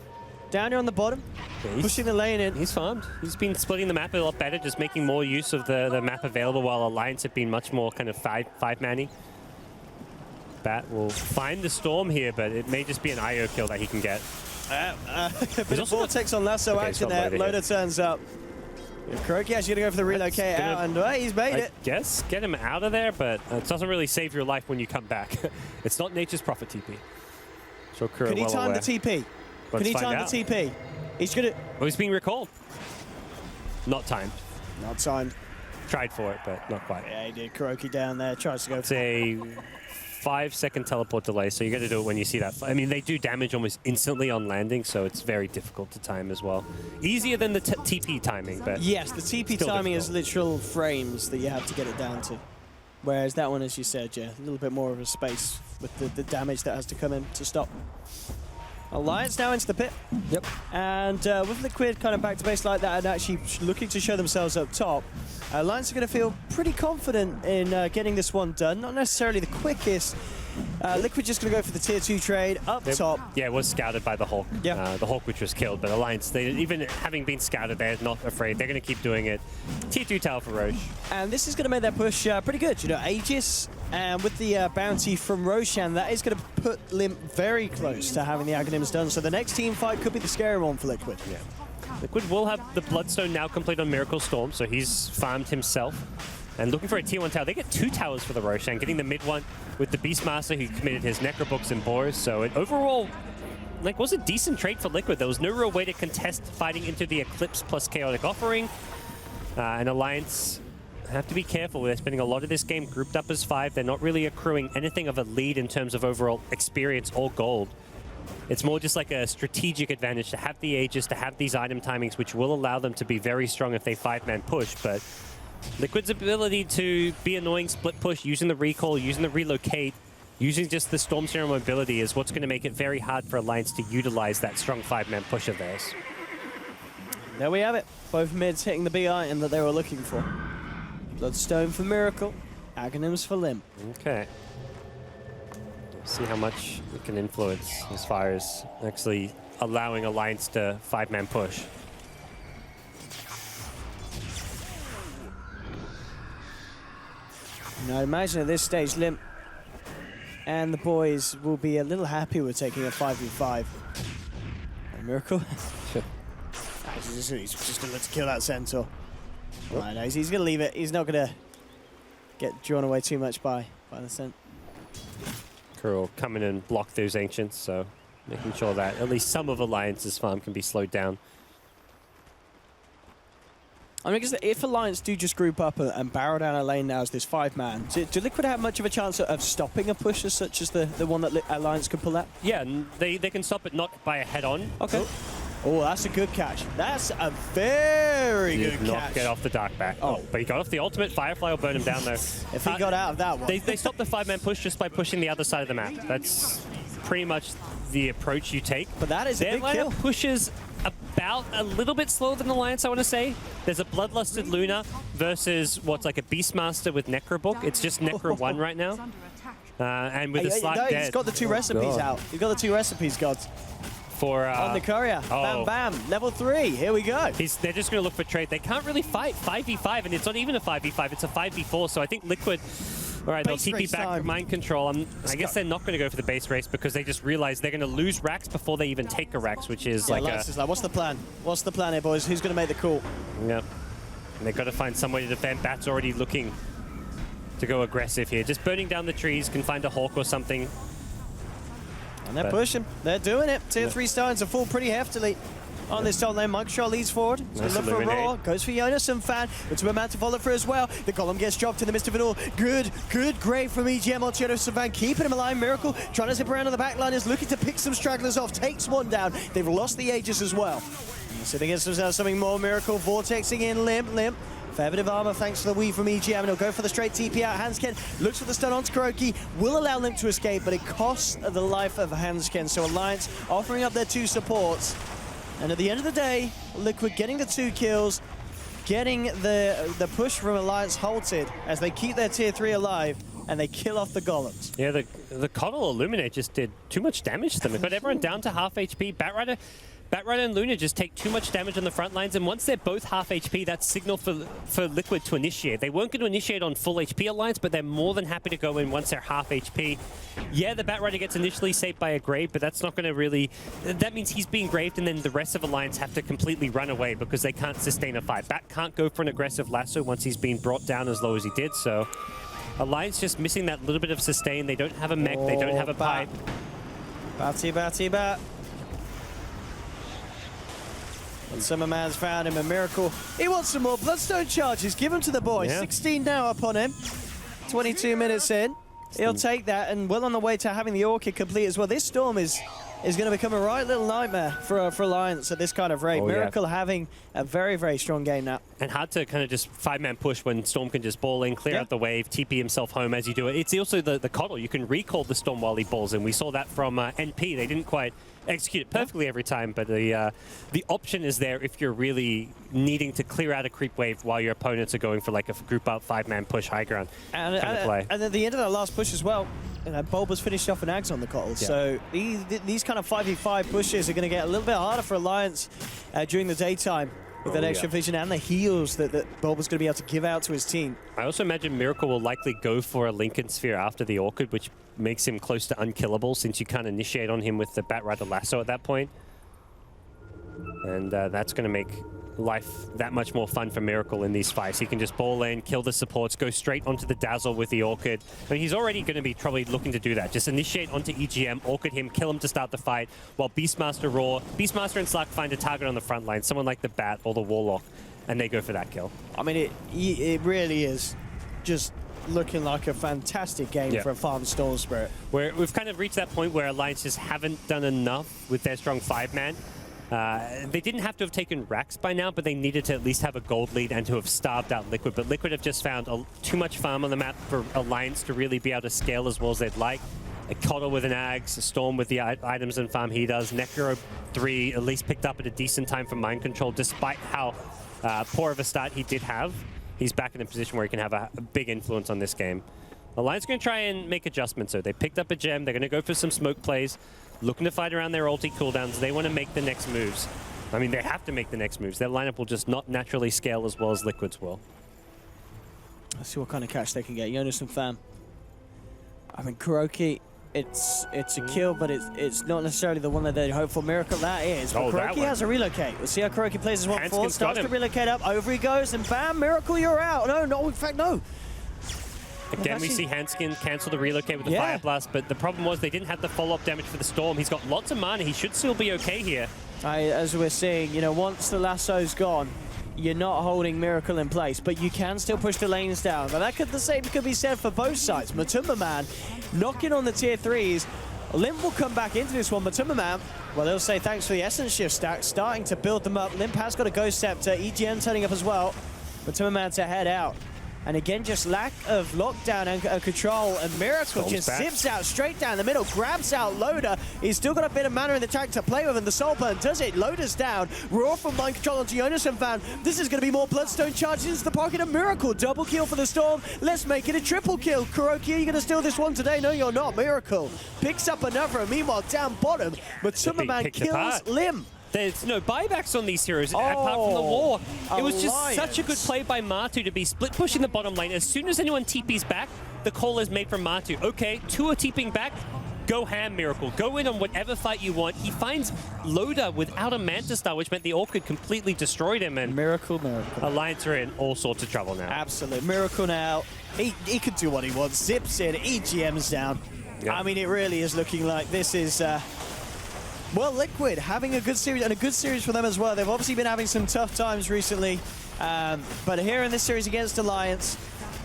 Down here on the bottom, Yeah, pushing the lane in. He's farmed. He's been splitting the map a lot better, just making more use of the map available, while Alliance have been much more kind of five-manny. Bat will find the Storm here, but it may just be an IO kill that he can get. A bit of also Vortex on Lasso Okay, action it's not there. loaded Loader turns up. Kuroki actually going to go for the relocate gonna- out, and he's made I it. guess get him out of there, but it doesn't really save your life when you come back. It's not Nature's Prophet TP. So Kuro Can he well time aware. the TP? Can Let's he find time out. the TP? He's going to... Oh, he's being recalled. Not timed. Not timed. Tried for it, but not quite. Yeah, he did. Kuroki down there. Tries to go It's a 5-second teleport delay, so you got to do it when you see that. I mean, they do damage almost instantly on landing, so it's very difficult to time as well. Easier than the TP timing, but Yes, the TP Still timing is difficult. literal frames that you have to get it down to. Whereas that one, as you said, yeah, a little bit more of a space with the damage that has to come in to stop. Alliance now into the pit. Yep. And with Liquid kind of back to base like that and actually looking to show themselves up top, Alliance are going to feel pretty confident in getting this one done. Not necessarily the quickest. Liquid just going to go for the tier 2 trade up top. yeah, it was scouted by the Hulk. Yeah. The Hulk, which was killed, but Alliance, they, even having been scouted, they're not afraid. They're going to keep doing it. Tier 2 tower for Roche. And this is going to make their push pretty good. You know, Aegis and with the bounty from Roshan, that is going to put Limp very close to having the Aghanims done. So the next team fight could be the scary one for Liquid. Yeah. Liquid will have the Bloodstone now complete on Miracle Storm, so he's farmed himself. And looking for a tier 1 tower. They get 2 towers for the Roshan, getting the mid one with the Beastmaster, who committed his Necrobooks and Boars. So it overall, like, was a decent trade for Liquid. There was no real way to contest fighting into the Eclipse plus Chaotic Offering. And Alliance have to be careful. They're spending a lot of this game grouped up as 5. They're not really accruing anything of a lead in terms of overall experience or gold. It's more just like a strategic advantage to have the Aegis, to have these item timings, which will allow them to be very strong if they 5-man push. But Liquid's ability to be annoying split push, using the recall, using the relocate, using just the Storm Serum mobility is what's going to make it very hard for Alliance to utilize that strong 5-man push of theirs. There we have it. Both mids hitting the big item that they were looking for. Bloodstone for Miracle, Aghanims for Limp. Okay. See how much it can influence as far as actually allowing Alliance to 5-man push. Now, I imagine at this stage, Limp and the boys will be a little happy with taking a 5v5. And Miracle. He's just going to look to kill that Centaur. Right, no, he's going to leave it. He's not going to get drawn away too much by the scent. Kuro come in and block those Ancients, so making sure that at least some of Alliance's farm can be slowed down. I mean, because if Alliance do just group up and barrel down a lane now as this 5-man, do Liquid have much of a chance of stopping a push as such as the one that Alliance could pull out? Yeah, and they can stop it not by a head-on. Okay. Oh, that's a good catch. That's a very good Not catch. get off the dark back. Oh, but he got off the ultimate. Firefly will burn him down, though. If he got out of that one. They stopped the 5-man push just by pushing the other side of the map. That's pretty much the approach you take. But that is a Their big kill. lineup pushes about a little bit slower than Alliance, I want to say. There's a Bloodlusted Luna versus what's like a Beastmaster with Necrobook. It's just Necro 1 right now. And with a Slark no, dead. he's got the 2 recipes out. He's got the 2 recipes, gods. For, On the courier. oh. Bam, bam. Level 3. Here we go. They're just going to look for trade. They can't really fight 5v5, and it's not even a 5v5. It's a 5v4. So I think Liquid, all right, they'll Base TP race back time. mind control. I guess they're not going to go for the base race because they just realize they're going to lose racks before they even take a racks, which is like Lance is like, what's the plan? What's the plan here, boys? Who's going to make the call? Yep. And they've got to find some way to defend. Bat's already looking to go aggressive here. Just burning down the trees, can find a Hawk or something. And they're pushing. They're doing it. Tier 3 starting to fall pretty heftily. on this top lane. Microshot leads forward. He's going to look for a roar. Goes for Jonas and Fan. But to a man to follow through as well. The column gets dropped in the midst of it all. Good grave from EGM on Jonas and Fan. Keeping him alive. Miracle trying to zip around on the back line. Is looking to pick some stragglers off. Takes one down. They've lost the Aegis as well. Sitting against themselves something more. Miracle vortexing in. Limp. Fair bit of armor thanks to the weave from EGM, and he'll go for the straight TP out. Hansken looks for the stun onto Kuroki, will allow Limp to escape, but it costs the life of Hansken. So Alliance offering up their 2 supports. And at the end of the day, Liquid getting the 2 kills, getting the push from Alliance halted as they keep their tier 3 alive, and they kill off the golems. Yeah, the Coddle Illuminate just did too much damage to them. It got everyone down to half HP. Batrider and Luna just take too much damage on the front lines, and once they're both half HP, that's signal for Liquid to initiate. They weren't going to initiate on full HP Alliance, but they're more than happy to go in once they're half HP. Yeah, the Batrider gets initially saved by a grave, but that's not going to really... That means he's being graved, and then the rest of Alliance have to completely run away because they can't sustain a fight. Bat can't go for an aggressive lasso once he's been brought down as low as he did, so... Alliance just missing that little bit of sustain. They don't have a mech, they don't have a pipe. Bat. And Summerman's found him a miracle. He wants some more Bloodstone charges. Give them to the boy. Yeah. 16 now upon him. 22 minutes in. He'll take that, and well on the way to having the Orchid complete as well. This Storm is going to become a right little nightmare for Alliance at this kind of rate. Miracle having a very, very strong game now. And hard to kind of just 5-man push when Storm can just ball in, clear out the wave, TP himself home as you do it. It's also the Coddle. You can recall the Storm while he balls in. We saw that from NP. They didn't quite execute it perfectly every time, but the option is there if you're really needing to clear out a creep wave while your opponents are going for like a group up 5-man push high ground kind of play. And at the end of that last push as well, Bulba's finished off an Ags on the Coddle. So these kind of 5v5 pushes are going to get a little bit harder for Alliance during the daytime with that extra vision and the heals that Bulba's going to be able to give out to his team. I also imagine Miracle will likely go for a Lincoln Sphere after the Orchid, which makes him close to unkillable since you can't initiate on him with the Batrider lasso at that point. And that's going to make life that much more fun for Miracle in these fights. He can just ball in, kill the supports, go straight onto the Dazzle with the Orchid. I mean, he's already going to be probably looking to do that. Just initiate onto EGM, Orchid him, kill him to start the fight, while Beastmaster and Slark find a target on the front line, someone like the Bat or the Warlock, and they go for that kill. I mean, it really is just looking like a fantastic game for a farm Storm Spirit. We've kind of reached that point where Alliance just haven't done enough with their strong 5-man. They didn't have to have taken racks by now, but they needed to at least have a gold lead and to have starved out Liquid. But Liquid have just found too much farm on the map for Alliance to really be able to scale as well as they'd like. A Coddle with an Ags, a Storm with the items and farm he does. Necro 3 at least picked up at a decent time for mind control, despite how poor of a start he did have. He's back in a position where he can have a big influence on this game. Alliance going to try and make adjustments. So they picked up a gem. They're going to go for some smoke plays, looking to fight around their ulti cooldowns. They want to make the next moves. I mean, they have to make the next moves. Their lineup will just not naturally scale as well as Liquid's will. Let's see what kind of catch they can get. Jonas and Fam. I mean, Kuroki, it's a kill, but it's not necessarily the one that they'd hope for. Miracle, that is. But Kuroki has a relocate. We'll see how Kuroki plays as well. Forward, starts to relocate up. Over he goes, and bam, Miracle, you're out. No, in fact, no. Again, we see Hanskin cancel the relocate with the Fire Blast, but the problem was they didn't have the follow-up damage for the Storm. He's got lots of mana. He should still be okay here. As we're seeing, you know, once the lasso's gone, you're not holding Miracle in place, but you can still push the lanes down. But the same could be said for both sides. Matumba Man knocking on the tier 3s. Limp will come back into this one. Matumba Man, well, they'll say thanks for the Essence Shift stack, starting to build them up. Limp has got a Ghost Scepter. EGM turning up as well. Matumba Man to head out. And again, just lack of lockdown and control, and Miracle just zips out straight down the middle, grabs out Loda. He's still got a bit of mana in the tank to play with, and the Soul Burn does it. Loda's down. Roar from mind control onto Jonas and Fan. This is going to be more Bloodstone charges into the pocket of Miracle. Double kill for the Storm. Let's make it a triple kill. Kuroki, are you going to steal this one today? No, you're not. Miracle picks up another, and meanwhile, down bottom, Matumba Man kills Lim. There's no buybacks on these heroes apart from the war. It was just such a good play by Matu to be split pushing the bottom lane. As soon as anyone TPs back, the call is made from Matu. Okay, 2 are TPing back. Go ham, Miracle. Go in on whatever fight you want. He finds Loda without a Manta Star, which meant the Orchid completely destroyed him. And Miracle. Alliance are in all sorts of trouble now. Absolute Miracle now. He can do what he wants. Zips in, EGM's down. Yep. I mean, it really is looking like this is Well, Liquid having a good series, and a good series for them as well. They've obviously been having some tough times recently, but here in this series against Alliance,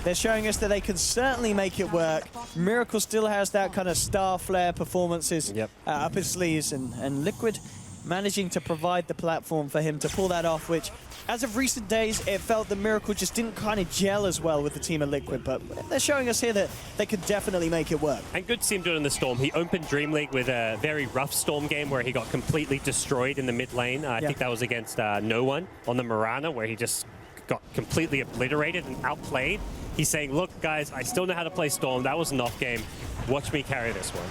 they're showing us that they can certainly make it work. Miracle still has that kind of star flare performances up his sleeves, and Liquid managing to provide the platform for him to pull that off, which, as of recent days, it felt that Miracle just didn't kind of gel as well with the team of Liquid, but they're showing us here that they could definitely make it work. And good to see him do it in the Storm. He opened DreamLeague with a very rough Storm game where he got completely destroyed in the mid lane. I think that was against No One on the Mirana, where he just got completely obliterated and outplayed. He's saying, look, guys, I still know how to play Storm. That was an off game. Watch me carry this one.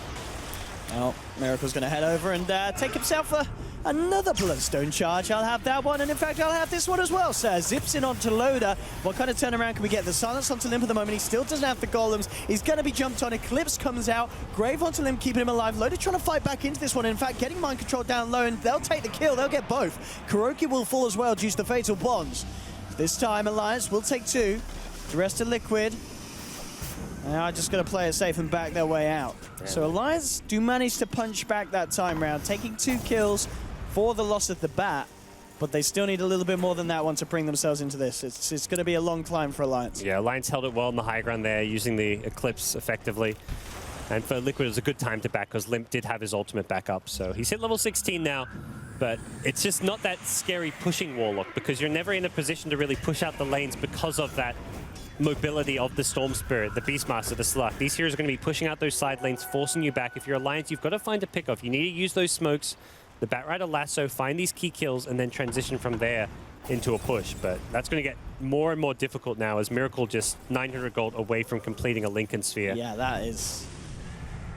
Well, Miracle's going to head over and take himself another Bloodstone charge. I'll have that one, and in fact, I'll have this one as well. So zips in onto Loda. What kind of turnaround can we get? The silence onto Limp at the moment. He still doesn't have the golems. He's going to be jumped on. Eclipse comes out. Grave onto Limp, keeping him alive. Loda trying to fight back into this one. In fact, getting mind control down low, and they'll take the kill. They'll get both. Kuroki will fall as well due to the fatal bonds. This time, Alliance will take 2. The rest of Liquid. Now just going to play it safe and back their way out. So Alliance do manage to punch back that time round, taking 2 kills for the loss of the bat, but they still need a little bit more than that one to bring themselves into this. It's going to be a long climb for Alliance. Yeah, Alliance held it well on the high ground there, using the Eclipse effectively. And for Liquid, it was a good time to back because Limp did have his ultimate back up. So he's hit level 16 now, but it's just not that scary pushing Warlock because you're never in a position to really push out the lanes because of that mobility of the Storm Spirit, the Beastmaster, the Slug. These heroes are going to be pushing out those side lanes, forcing you back. If you're Alliance, you've got to find a pick-off. You need to use those smokes, the Batrider lasso, find these key kills, and then transition from there into a push. But that's going to get more and more difficult now as Miracle just 900 gold away from completing a Lincoln Sphere. Yeah, that is...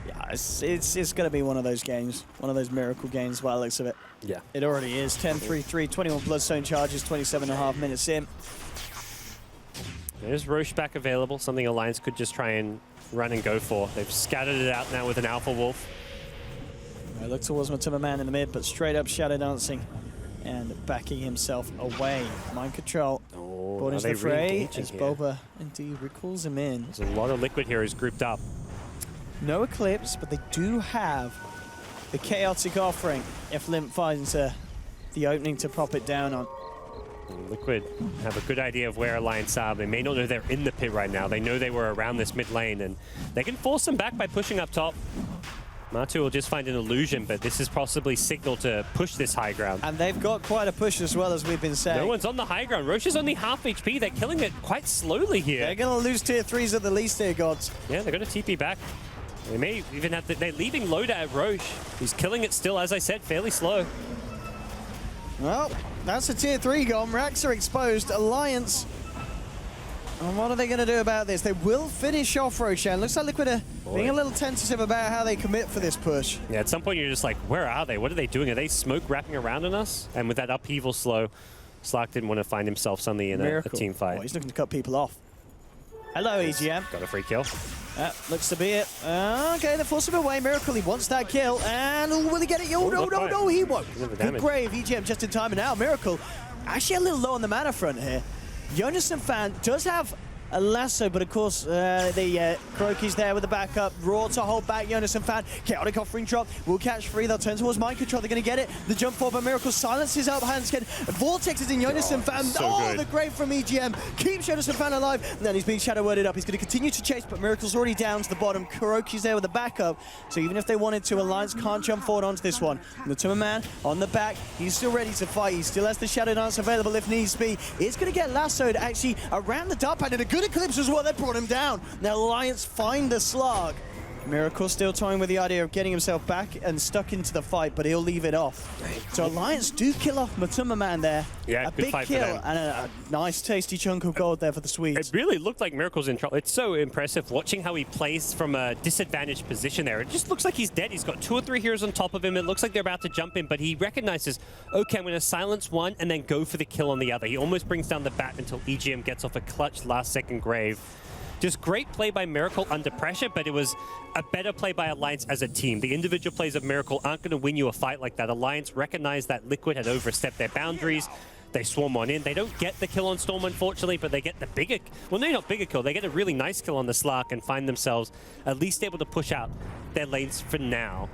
Yeah, it's going to be one of those games, one of those Miracle games by the looks of it. Yeah. It already is. 10-3-3, 21 Bloodstone charges, 27.5 minutes in. There's Roche back available, something Alliance could just try and run and go for. They've scattered it out now with an Alpha Wolf. I look towards Matuma Man in the mid, but straight up Shadow Dancing and backing himself away. Mind control. Brought into the fray as Boba indeed recalls him in. There's a lot of Liquid heroes grouped up. No Eclipse, but they do have the Chaotic Offering if Limp finds the opening to pop it down on. Liquid have a good idea of where Alliance are. They may not know they're in the pit right now. They know they were around this mid lane, and they can force them back by pushing up top. Matu will just find an illusion, but this is possibly signal to push this high ground. And they've got quite a push as well, as we've been saying. No one's on the high ground. Roche is only half HP. They're killing it quite slowly here. They're going to lose tier 3s at the least here, gods. Yeah, they're going to TP back. They may even have they're leaving Loda at Roche. He's killing it still, as I said, fairly slow. Well, that's a tier 3 gone. Racks are exposed. Alliance. And what are they going to do about this? They will finish off Roshan. Looks like Liquid are being a little tentative about how they commit for this push. Yeah, at some point you're just like, where are they? What are they doing? Are they smoke wrapping around on us? And with that upheaval slow, Slark didn't want to find himself suddenly in a team fight. Oh, he's looking to cut people off. Hello, EGM. Got a free kill. Looks to be it. Okay, they force him away. Miracle, he wants that kill. And will he get it? Oh, no, he won't. Good grave, EGM just in time. And now Miracle actually a little low on the mana front here. Jonas and Fan does have a lasso, but of course the Kuroki's there with the backup. Raw to hold back Jonas and Fan. Chaotic Offering drop. Will catch free. They'll turn towards mind control. They're going to get it. The jump forward by Miracle silences up Hanskin. Vortex is in Jonas and Fan. So the grave from EGM. Keeps Jonas and Fan alive. And then he's being shadow worded up. He's going to continue to chase, but Miracle's already down to the bottom. Kuroki's there with the backup. So even if they wanted to, Alliance can't jump forward onto this one. Matuma Man on the back. He's still ready to fight. He still has the Shadow Dance available if needs be. It's going to get lassoed actually around the dark pad, and a good Eclipse as well. They brought him down. Now Alliance find the slug. Miracle still toying with the idea of getting himself back and stuck into the fight, but he'll leave it off. So Alliance do kill off Matuma Man there. Yeah, a good big fight kill for them. and a nice tasty chunk of gold there for the Swedes. It really looked like Miracle's in trouble. It's so impressive watching how he plays from a disadvantaged position there. It just looks like he's dead. He's got 2 or 3 heroes on top of him. It looks like they're about to jump in, but he recognizes, okay, I'm going to silence one and then go for the kill on the other. He almost brings down the bat until EGM gets off a clutch last-second grave. Just great play by Miracle under pressure, but it was a better play by Alliance as a team. The individual plays of Miracle aren't going to win you a fight like that. Alliance recognized that Liquid had overstepped their boundaries. They swarm on in. They don't get the kill on Storm, unfortunately, but they get the bigger... Well, no, not bigger kill. They get a really nice kill on the Slark and find themselves at least able to push out their lanes for now.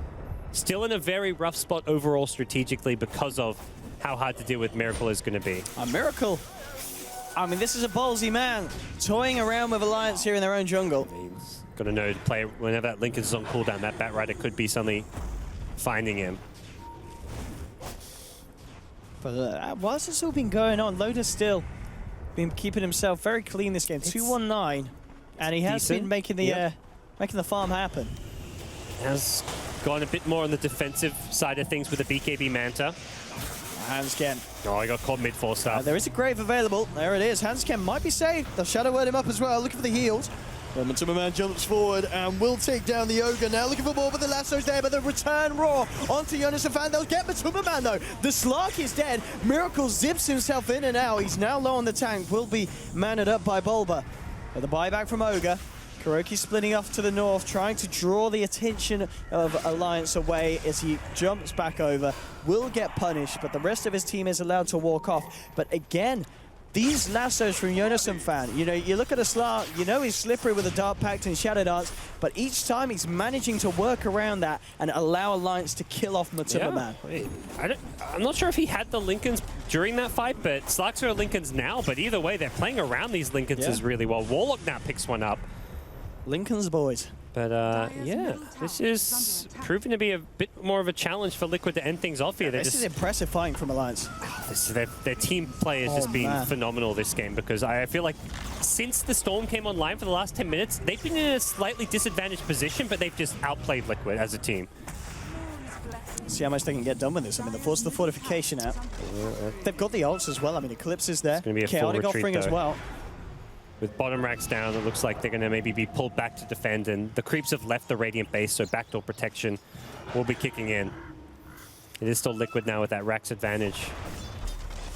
Still in a very rough spot overall strategically because of how hard to deal with Miracle is going to be. A Miracle. I mean, this is a ballsy man toying around with Alliance here in their own jungle. He's got to know to play whenever that Linken's is on cooldown. That Batrider could be suddenly finding him. But whilst it's all been going on, Loda's still been keeping himself very clean this game. 2-1-9, and he has been making the farm happen. Has gone a bit more on the defensive side of things with the BKB Manta. Hansken. Oh, he got caught mid-4 stuff. There is a grave available. There it is. Hansken might be safe. They'll shadow word him up as well, looking for the heals. Matuma jumps forward and will take down the Ogre now, looking for more, but the lasso's there, but the return raw onto Jonas and Fan. They'll get Matuma though. The Slark is dead. Miracle zips himself in and out. He's now low on the tank, will be manned up by Bulba. But the buyback from Ogre. Kuroki splitting off to the north, trying to draw the attention of Alliance away as he jumps back over. Will get punished, but the rest of his team is allowed to walk off. But again, these lassos from Jonas and Fan, you know, you look at a Slark, you know he's slippery with a Dark Pact and Shadow Dance, but each time he's managing to work around that and allow Alliance to kill off Matuma Man. I'm not sure if he had the Lincolns during that fight, but Slarks are Lincolns now, but either way, they're playing around these Lincolns really well. Warlock now picks one up. Lincoln's boys. But yeah, this is proving to be a bit more of a challenge for Liquid to end things off here. This is impressive fighting from Alliance. Their team play has just been phenomenal this game, because I feel like since the Storm came online for the last 10 minutes, they've been in a slightly disadvantaged position, but they've just outplayed Liquid as a team. See how much they can get done with this. I mean, they forced the fortification out. They've got the ults as well. I mean, Eclipse is there. It's going to be a Chaotic full retreat, offering as well. With bottom racks down, it looks like they're going to maybe be pulled back to defend, and the creeps have left the Radiant base, so backdoor protection will be kicking in. It is still Liquid now with that racks advantage.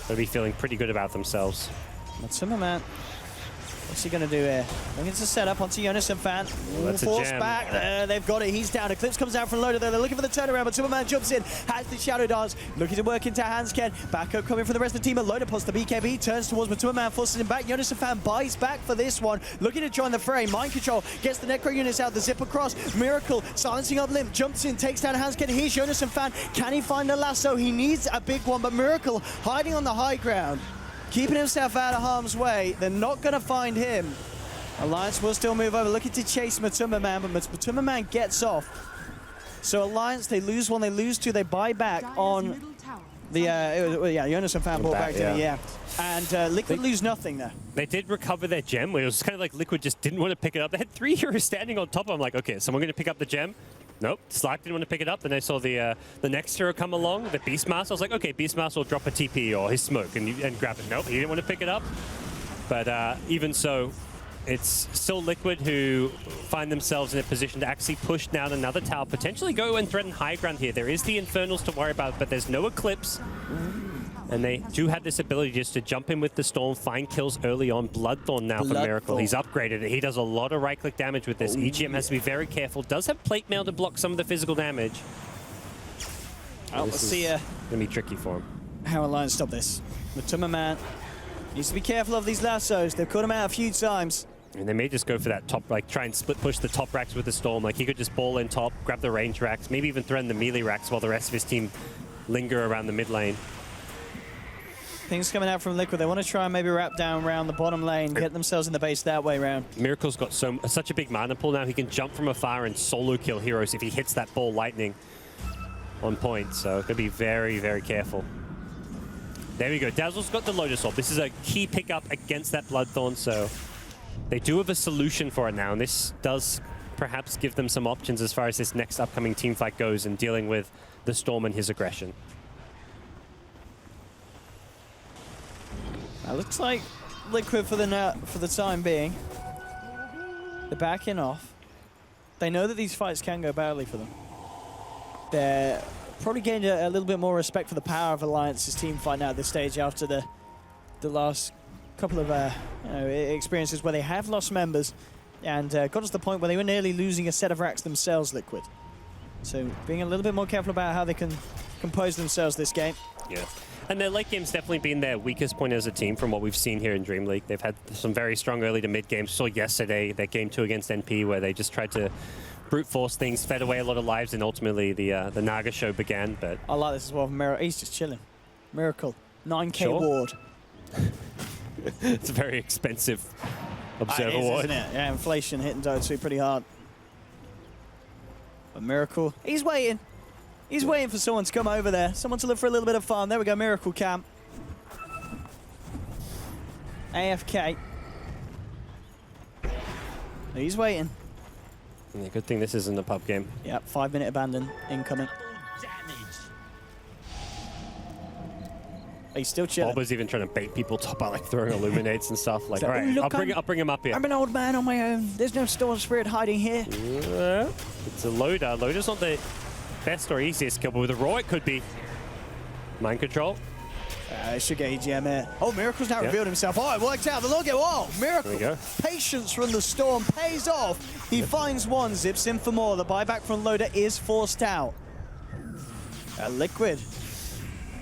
They'll be feeling pretty good about themselves. Matuma Man, what's he going to do here? Looking to set up onto Jonas and Fan. Force back. There, they've got it. He's down. Eclipse comes out from Loda there. They're looking for the turnaround, but Matuma Man jumps in. Has the Shadow Dance. Looking to work into Hansken. Backup coming from the rest of the team. Loda posts the BKB. Turns towards Matuma Man. Forces him back. Jonas and Fan buys back for this one. Looking to join the fray. Mind control. Gets the Necro units out. The zip across. Miracle silencing up Limp. Jumps in. Takes down Hansken. Here's Jonas and Fan. Can he find the lasso? He needs a big one, but Miracle hiding on the high ground. Keeping himself out of harm's way. They're not going to find him. Alliance will still move over, looking to chase Matuma Man, but Matuma Man gets off. So Alliance, they lose one, they lose two, they buy back on the, Jonas and Fan brought back to me, And Liquid lose nothing there. They did recover their gem, where it was kind of like Liquid just didn't want to pick it up. They had 3 heroes standing on top. I'm like, okay, someone going to pick up the gem? Nope, Slark didn't want to pick it up. Then I saw the next hero come along, the Beastmaster. I was like, okay, Beastmaster will drop a TP or his smoke and grab it. Nope, he didn't want to pick it up. But even so, it's still Liquid who find themselves in a position to actually push down another tower, potentially go and threaten high ground here. There is the Infernals to worry about, but there's no Eclipse. And they do have this ability just to jump in with the Storm, find kills early on. Bloodthorn now for Miracle. He's upgraded it. He does a lot of right-click damage with this. EGM has to be very careful. Does have plate mail to block some of the physical damage. Oh, let's see going to be tricky for him. How Alliance stop this. Matuma Man needs to be careful of these lassos. They've caught him out a few times. And they may just go for that top, like try and split push the top racks with the Storm. Like he could just ball in top, grab the range racks, maybe even threaten the melee racks while the rest of his team linger around the mid lane. Things coming out from Liquid. They want to try and maybe wrap down around the bottom lane, get themselves in the base that way round. Miracle's got such a big mana pool now. He can jump from afar and solo kill heroes if he hits that ball lightning on point. So got to be very, very careful. There we go. Dazzle's got the Lotus Orb. This is a key pickup against that Bloodthorn, so they do have a solution for it now, and this does perhaps give them some options as far as this next upcoming team fight goes and dealing with the Storm and his aggression. Looks like Liquid for the time being. They're backing off. They know that these fights can go badly for them. They're probably gained a little bit more respect for the power of Alliance's team fight now at this stage after the last couple of experiences where they have lost members and got to the point where they were nearly losing a set of racks themselves, Liquid. So being a little bit more careful about how they can compose themselves this game. Yeah. And their late game's definitely been their weakest point as a team from what we've seen here in DreamLeague. They've had some very strong early to mid games. Saw yesterday their game 2 against NP where they just tried to brute force things, fed away a lot of lives, and ultimately the Naga show began. But I like this as well. He's just chilling. Miracle. 9K Sure. ward. it's a very expensive observer It is, ward. isn't it? Yeah, inflation hitting Dota 2 pretty hard. But Miracle, he's waiting. He's waiting for someone to come over there. Someone to look for a little bit of fun. There we go, Miracle Cam. AFK. He's waiting. Yeah, good thing this isn't a pub game. Yep, 5-minute abandon incoming. Damage. He's still chilling. Bob was even trying to bait people top out, like throwing illuminates and stuff. Like, So, all right, look, I'll bring him up here. I'm an old man on my own. There's no storm spirit hiding here. It's a loader. Loader's not the best or easiest kill, but with a raw it could be. Mind control. Should get EGM here. Oh, Miracle's now Yep. revealed himself. Oh, it worked out. The look at whoa, Miracle. There we go. Patience from the storm pays off. He finds one, zips in for more. The buyback from Loader is forced out. Liquid.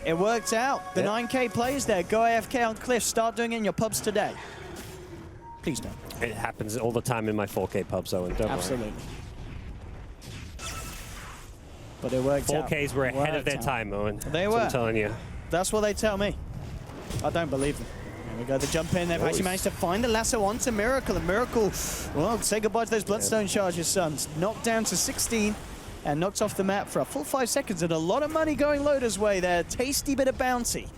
It worked out. The Yep. 9K plays there. Go AFK on Cliff. Start doing it in your pubs today. Please don't. It happens all the time in my 4K pubs, Owen. Don't Absolutely. But it worked worry. out. 4Ks were ahead of Worked their out. time, Owen. They That's what were. I'm telling you. That's what they tell me. I don't believe them. There we go, the jump in. They've actually managed to find the lasso onto Miracle. And Miracle, well, say goodbye to those Bloodstone charges, sons. Knocked down to 16 and knocked off the map for a full 5 seconds. And a lot of money going Loader's way there. Tasty bit of bounty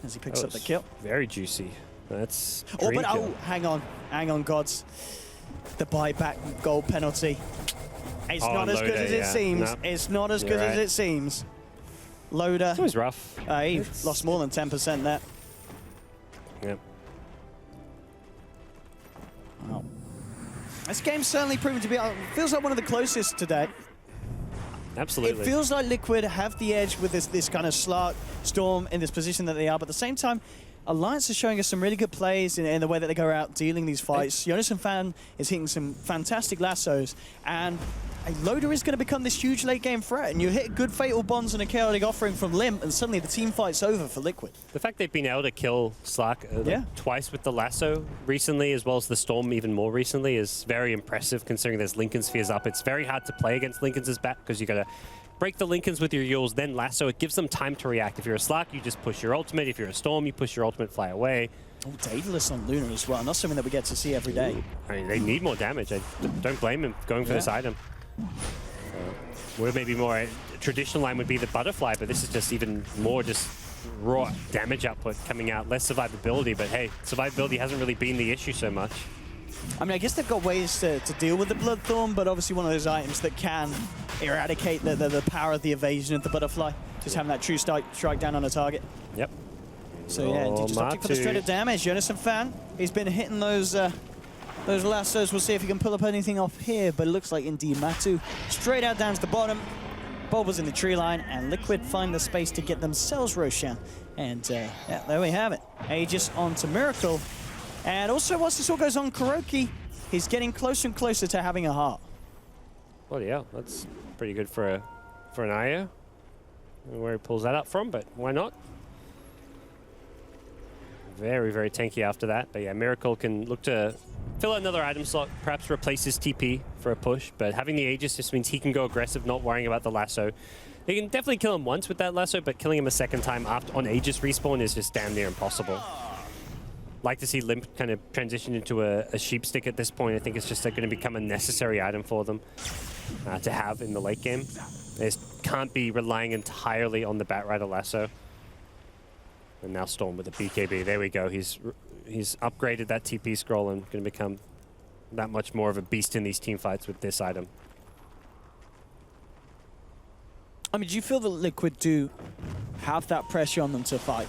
as he picks That up the was kill. Very juicy. That's Oh, dream but kill. hang on, gods. The buyback goal penalty. It's Oh, not as Loader, good as it yeah. seems. No. It's not as You're good as right. it seems. Loader, It was rough. he lost more than 10% there. Yep. Wow. This game's certainly proven to be, feels like one of the closest today. Absolutely. It feels like Liquid have the edge with this kind of Slark, Storm in this position that they are, but at the same time, Alliance is showing us some really good plays in the way that they go out dealing these fights. Jonas and Fan is hitting some fantastic lassos, and a Loader is going to become this huge late game threat, and you hit good fatal bonds and a chaotic offering from Limp, and suddenly the team fight's over for Liquid. The fact they've been able to kill Slack twice with the lasso recently, as well as the Storm even more recently, is very impressive considering there's Lincoln Spheres up. It's very hard to play against Lincoln's back because you got to break the Lincolns with your Yules, then lasso. It gives them time to react. If you're a Slack, you just push your ultimate. If you're a Storm, you push your ultimate, fly away. Oh, Daedalus on Lunar as well, not something that we get to see every day. I mean, they need more damage. I don't blame him going for this item. Where maybe more a traditional line would be the Butterfly, but this is just even more just raw damage output coming out, less survivability. But hey, survivability hasn't really been the issue so much. I mean, I guess they've got ways to deal with the Bloodthorn, but obviously one of those items that can eradicate the power of the evasion of the Butterfly. Just having that true strike down on a target. Yep. So yeah, Oh, just opting for the straight up damage. Jonas and Fan, he's been hitting those lassos. We'll see if he can pull up anything off here, but it looks like indeed Matu. Straight out down to the bottom. Bob was in the tree line, and Liquid find the space to get themselves Roshan. And yeah, there we have it. Aegis onto Miracle. And also, once this all goes on, Kuroki, he's getting closer and closer to having a heart. Well, yeah, that's pretty good for an IO. I don't know where he pulls that up from, but why not? Very, very tanky after that. But yeah, Miracle can look to fill out another item slot, perhaps replace his TP for a push. But having the Aegis just means he can go aggressive, not worrying about the lasso. They can definitely kill him once with that lasso, but killing him a second time after on Aegis respawn is just damn near impossible. Like to see Limp kind of transition into a sheep stick at this point. I think it's just going to become a necessary item for them to have in the late game. They just can't be relying entirely on the Batrider lasso. And now Storm with the BKB. There we go. He's upgraded that TP scroll and going to become that much more of a beast in these team fights with this item. I mean, do you feel that Liquid do have that pressure on them to fight?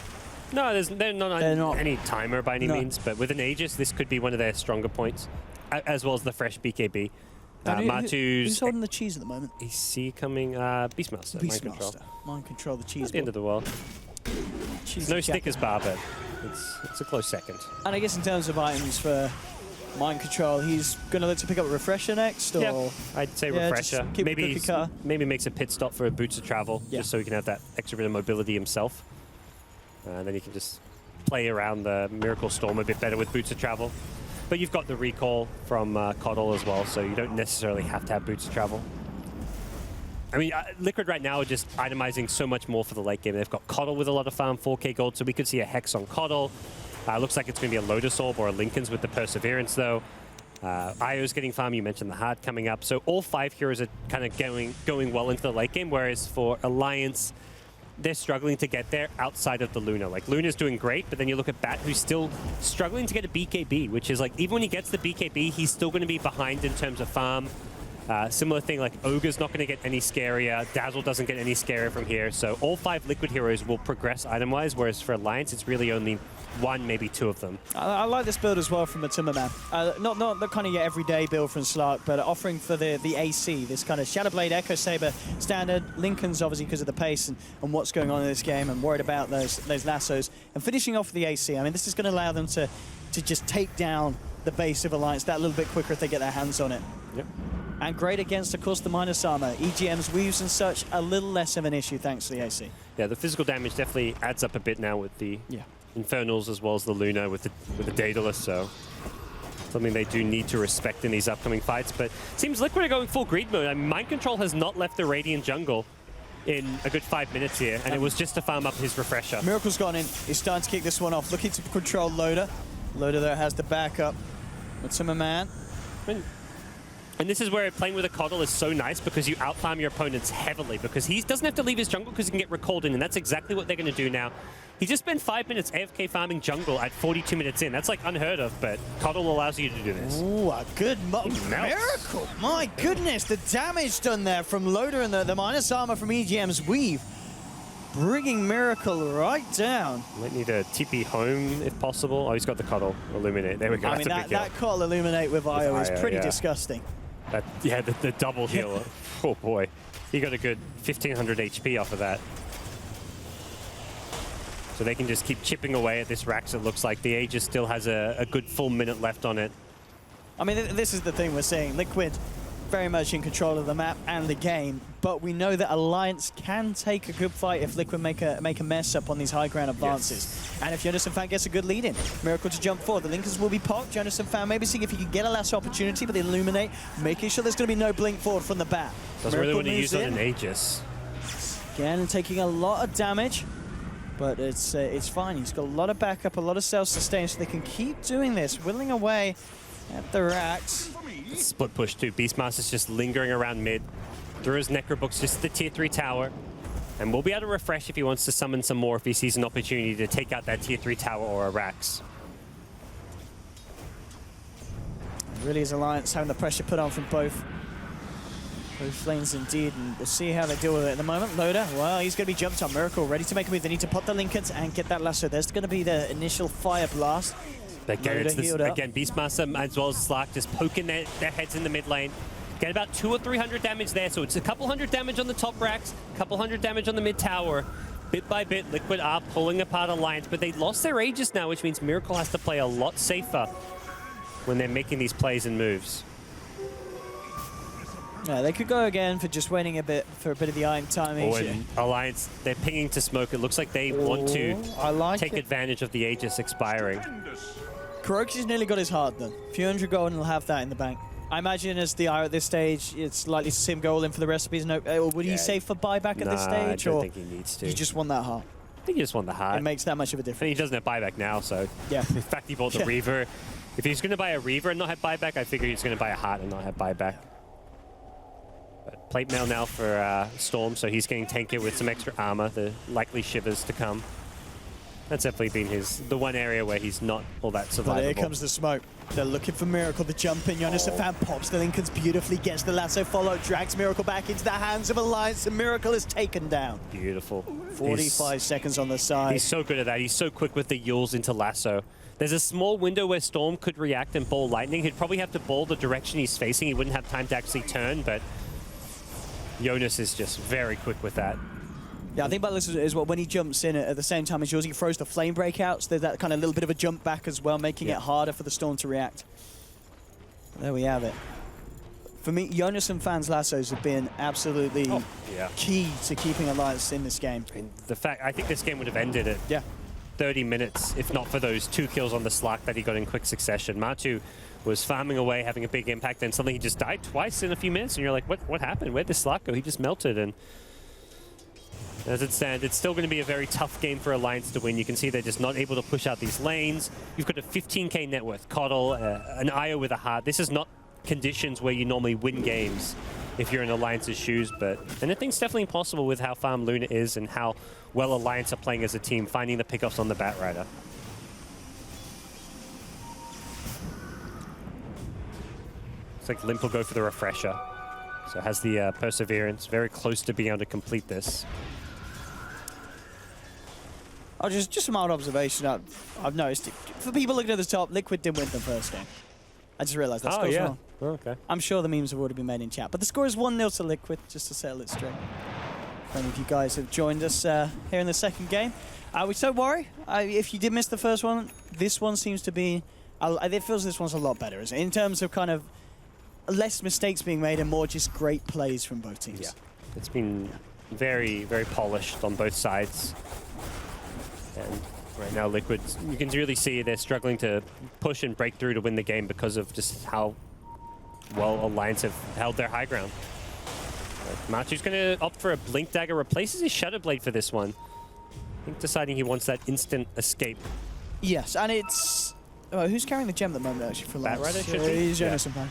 No, they're not any timer by any No. means, but with an Aegis, this could be one of their stronger points, as well as the fresh BKB. Matu's who's holding the cheese at the moment? EC coming, Beastmaster, Mind Control. Beastmaster. Mind Control, the cheese. At the end of the world. Cheese No jacket. stickers bar, but it's a close second. And I guess in terms of items for Mind Control, he's going to look to pick up a Refresher next, or Yeah, I'd say Yeah, Refresher. just keep a cookie cutter. Maybe makes a pit stop for a Boots of Travel, Yeah. just so he can have that extra bit of mobility himself. And then you can just play around the Miracle Storm a bit better with Boots of Travel. But you've got the recall from Coddle as well, so you don't necessarily have to have Boots of Travel. I mean, Liquid right now are just itemizing so much more for the late game. They've got Coddle with a lot of farm, 4k gold, so we could see a Hex on Coddle. Looks like it's going to be a Lotus Orb or a Linken's with the Perseverance, though. Io's getting farm, you mentioned the Heart coming up. So all 5 heroes are kind of going well into the late game, whereas for Alliance, they're struggling to get there outside of the Luna. Like, Luna's doing great, but then you look at Bat, who's still struggling to get a BKB, which is like, even when he gets the BKB, he's still going to be behind in terms of farm. Similar thing, like Ogre's not going to get any scarier, Dazzle doesn't get any scarier from here, so all 5 Liquid heroes will progress item-wise, whereas for Alliance, it's really only 1, maybe 2 of them. I like this build as well from a Timmerman. Not the kind of your everyday build from Slark, but offering for the AC, this kind of Shadowblade, Echo Saber standard. Lincoln's obviously because of the pace and what's going on in this game, and worried about those lassos. And finishing off the AC, I mean, this is going to allow them to just take down the base of Alliance that little bit quicker if they get their hands on it. Yep. And great against, of course, the minus armor. EGM's weaves and such, a little less of an issue thanks to the AC. Yeah, the physical damage definitely adds up a bit now with the Infernals as well as the Luna with the Daedalus, so something they do need to respect in these upcoming fights. But it seems Liquid are going full greed mode. I mean, Mind Control has not left the Radiant jungle in a good 5 minutes here, and it was just to farm up his refresher. Miracle's gone in. He's starting to kick this one off, looking to control Loda. Loda there has the backup. What's him a man? And this is where playing with a Coddle is so nice, because you outfarm your opponents heavily, because he doesn't have to leave his jungle because he can get recalled in, and that's exactly what they're going to do now. He just spent 5 minutes AFK farming jungle at 42 minutes in. That's like unheard of, but Coddle allows you to do this. Ooh, a good Miracle. My goodness, the damage done there from Loda and the minus armor from EGM's weave. Bringing Miracle right down. Might need a TP home if possible. Oh, he's got the Coddle. Illuminate. There we go. I mean, that Coddle Illuminate with Io is pretty disgusting. The double heal. Oh boy. He got a good 1500 HP off of that. So they can just keep chipping away at this Rax, it looks like. The Aegis still has a good full minute left on it. I mean, this is the thing we're saying. Liquid very much in control of the map and the game, but we know that Alliance can take a good fight if Liquid make a mess up on these high ground advances. Yes. And if Jonas and Fan gets a good lead in, Miracle to jump forward. The Linkers will be popped. Jonas and Fan maybe seeing if he can get a last opportunity, but they Illuminate, making sure there's going to be no blink forward from the bat. Doesn't really want to use it on an Aegis. Again, taking a lot of damage, but it's fine. He's got a lot of backup, a lot of self-sustain, so they can keep doing this, whittling away at the Rax. Split push too. Beastmaster's just lingering around mid. Through his Necrobooks just the tier 3 tower. And we'll be able to refresh if he wants to summon some more, if he sees an opportunity to take out that tier 3 tower or a Rax. It really is Alliance having the pressure put on from both lanes indeed, and we'll see how they deal with it at the moment. Loda, well, he's going to be jumped on. Miracle ready to make a move. They need to pop the Linkens and get that lasso. There's going to be the initial fire blast. Again, Beastmaster as well as Slark just poking their heads in the mid lane. Get about 200 or 300 damage there, so it's a couple hundred damage on the top Rax, a couple hundred damage on the mid tower. Bit by bit, Liquid are pulling apart Alliance, but they lost their Aegis now, which means Miracle has to play a lot safer when they're making these plays and moves. Yeah, they could go again for just waiting for a bit of the iron timing. Oh, and Alliance, they're pinging to smoke. It looks like they want to take advantage of the Aegis expiring. Kuroki's nearly got his heart done. A few hundred gold and he'll have that in the bank. I imagine as the IO at this stage, it's likely to see him go all in for the recipes. No, would he save for buyback at this stage? I don't think he needs to. You just want that heart? I think you just want the heart. It makes that much of a And difference. he doesn't have buyback now, so yeah. In fact, he bought the Reaver. If he's going to buy a Reaver and not have buyback, I figure he's going to buy a heart and not have buyback. But plate mail now for Storm, so he's getting tankier with some extra armor, the likely shivers to come. That's definitely been the one area where he's not all that survivable. But here comes the smoke. They're looking for Miracle. The jump in. Jonas Fan pops the Lincolns beautifully, gets the lasso follow, drags Miracle back into the hands of Alliance, and Miracle is taken down. Beautiful. 45 seconds on the side. He's so good at that. He's so quick with the Yules into lasso. There's a small window where Storm could react and ball lightning. He'd probably have to ball the direction he's facing. He wouldn't have time to actually turn, but Jonas is just very quick with that. Yeah, I think about this is when he jumps in at the same time as yours, he throws the flame breakouts. There's that kind of little bit of a jump back as well, making it harder for the Storm to react. There we have it. For me, Jonas and Fan's lassos have been absolutely key to keeping Alliance in this game. And the fact, I think this game would have ended at 30 minutes, if not for those 2 kills on the Slark that he got in quick succession. Matu was farming away, having a big impact, then suddenly he just died twice in a few minutes, and you're like, what happened? Where'd this Slark go? He just melted, and as it stands, it's still going to be a very tough game for Alliance to win. You can see they're just not able to push out these lanes. You've got a 15k net worth, Coddle, an Io with a heart. This is not conditions where you normally win games if you're in Alliance's shoes, but anything's definitely possible with how farm Luna is and how well Alliance are playing as a team, finding the pickoffs on the Batrider. Looks like Limp will go for the refresher. So has the perseverance, very close to being able to complete this. Oh, just a mild observation. I've noticed it. For people looking at the top, Liquid didn't win the first game. I just realized that score's wrong. Oh, okay. I'm sure the memes have already been made in chat, but the score is 1-0 to Liquid, just to settle it straight. If any of you guys have joined us here in the second game, we don't worry. If you did miss the first one, this one seems to be. It feels this one's a lot better, isn't it? In terms of kind of less mistakes being made and more just great plays from both teams. Yeah, it's been very, very polished on both sides. And right now, Liquid, you can really see they're struggling to push and break through to win the game because of just how well Alliance have held their high ground. Matu's going to opt for a Blink Dagger, replaces his Shadow Blade for this one. I think deciding he wants that instant escape. Yes, and it's... who's carrying the gem at the moment, actually, for Alliance? Batrider, should be? He's Jonas and Pan.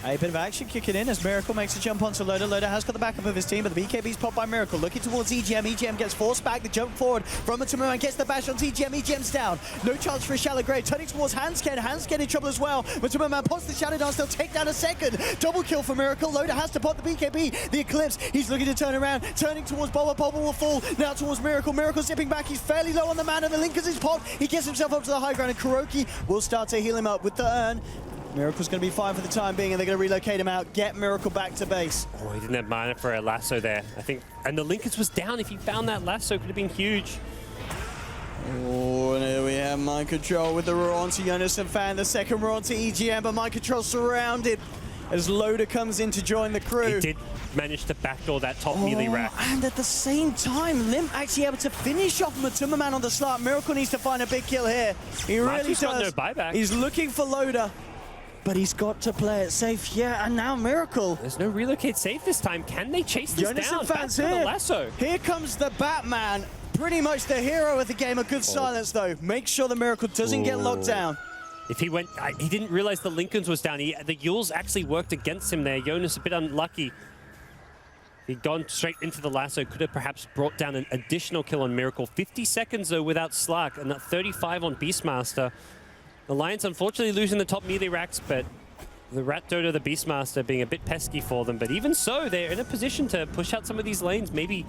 A bit of action kicking in as Miracle makes a jump onto Loda. Loda has got the backup of his team, but the BKB's popped by Miracle. Looking towards EGM. EGM gets forced back. The jump forward from Matuma gets the bash on EGM. EGM's down. No chance for a shallow grave. Turning towards Hansken. Hansken in trouble as well. Matuma pops the Shadow Dance. They'll take down a second. Double kill for Miracle. Loda has to pop the BKB. The Eclipse. He's looking to turn around. Turning towards Boba. Boba will fall. Now towards Miracle. Miracle zipping back. He's fairly low on the mana. The Linkers is popped. He gets himself up to the high ground, and Kuroki will start to heal him up with the urn. Miracle's going to be fine for the time being, and they're going to relocate him out, get Miracle back to base. Oh, he didn't have mana for a lasso there, I think. And the Linkers was down. If he found that lasso, it could have been huge. Oh, and here we have Mind Control with the roar onto Jonas and Fan. The second roar onto EGM, but Mind Control surrounded as Loda comes in to join the crew. He did manage to backdoor that top melee rack. And at the same time, Limp actually able to finish off Matuma Man on the slot. Miracle needs to find a big kill here. He really does. Got no buyback. He's looking for Loda. But he's got to play it safe, yeah, and now Miracle. There's no relocate safe this time. Can they chase this Jonas down? And Fans Back to here. the lasso. Here comes the Batman. Pretty much the hero of the game. A good silence, though. Make sure the Miracle doesn't get locked down. If he went, he didn't realize the Lincolns was down. The Yules actually worked against him there. Jonas a bit unlucky. He'd gone straight into the lasso. Could have perhaps brought down an additional kill on Miracle. 50 seconds, though, without Slark, and that 35 on Beastmaster. Alliance, unfortunately, losing the top melee racks, but the Rat Dota, the Beastmaster, being a bit pesky for them. But even so, they're in a position to push out some of these lanes, maybe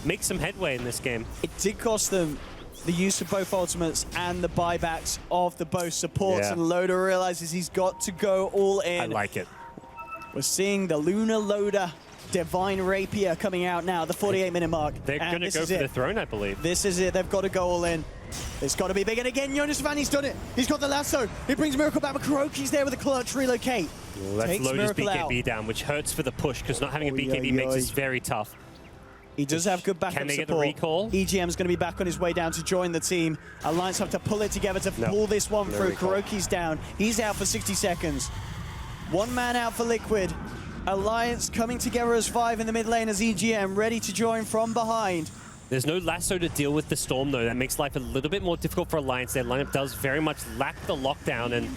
make some headway in this game. It did cost them the use of both ultimates and the buybacks of the both supports. Yeah. And Loda realizes he's got to go all in. I like it. We're seeing the Luna Loda Divine Rapier coming out now, the 48-minute mark. They're going to go for the throne, I believe. This is it. They've got to go all in. It's got to be big. And again, Jonas Van, he's done it. He's got the lasso. He brings Miracle back, but Kuroki's there with a clutch relocate. Well, that's Takes Loda's Miracle BKB out. down, which hurts for the push, because not having a BKB makes this very tough. He does have good backup Can they support. get the recall? EGM's going to be back on his way down to join the team. Alliance have to pull it together to pull this one No through. recall. Kuroki's down. He's out for 60 seconds. One man out for Liquid. Alliance coming together as 5 in the mid lane as EGM ready to join from behind. There's no lasso to deal with the storm, though. That makes life a little bit more difficult for Alliance. Their lineup does very much lack the lockdown, and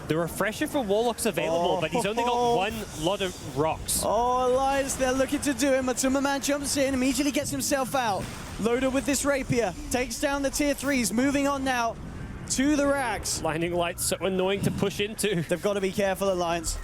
the refresher for Warlock's available, but he's only got one lot of rocks. Oh, Alliance, they're looking to do it. Matuma Man jumps in, immediately gets himself out. Loda with this rapier, takes down the tier 3s, moving on now to the racks. Blinding Light's so annoying to push into. They've got to be careful, Alliance.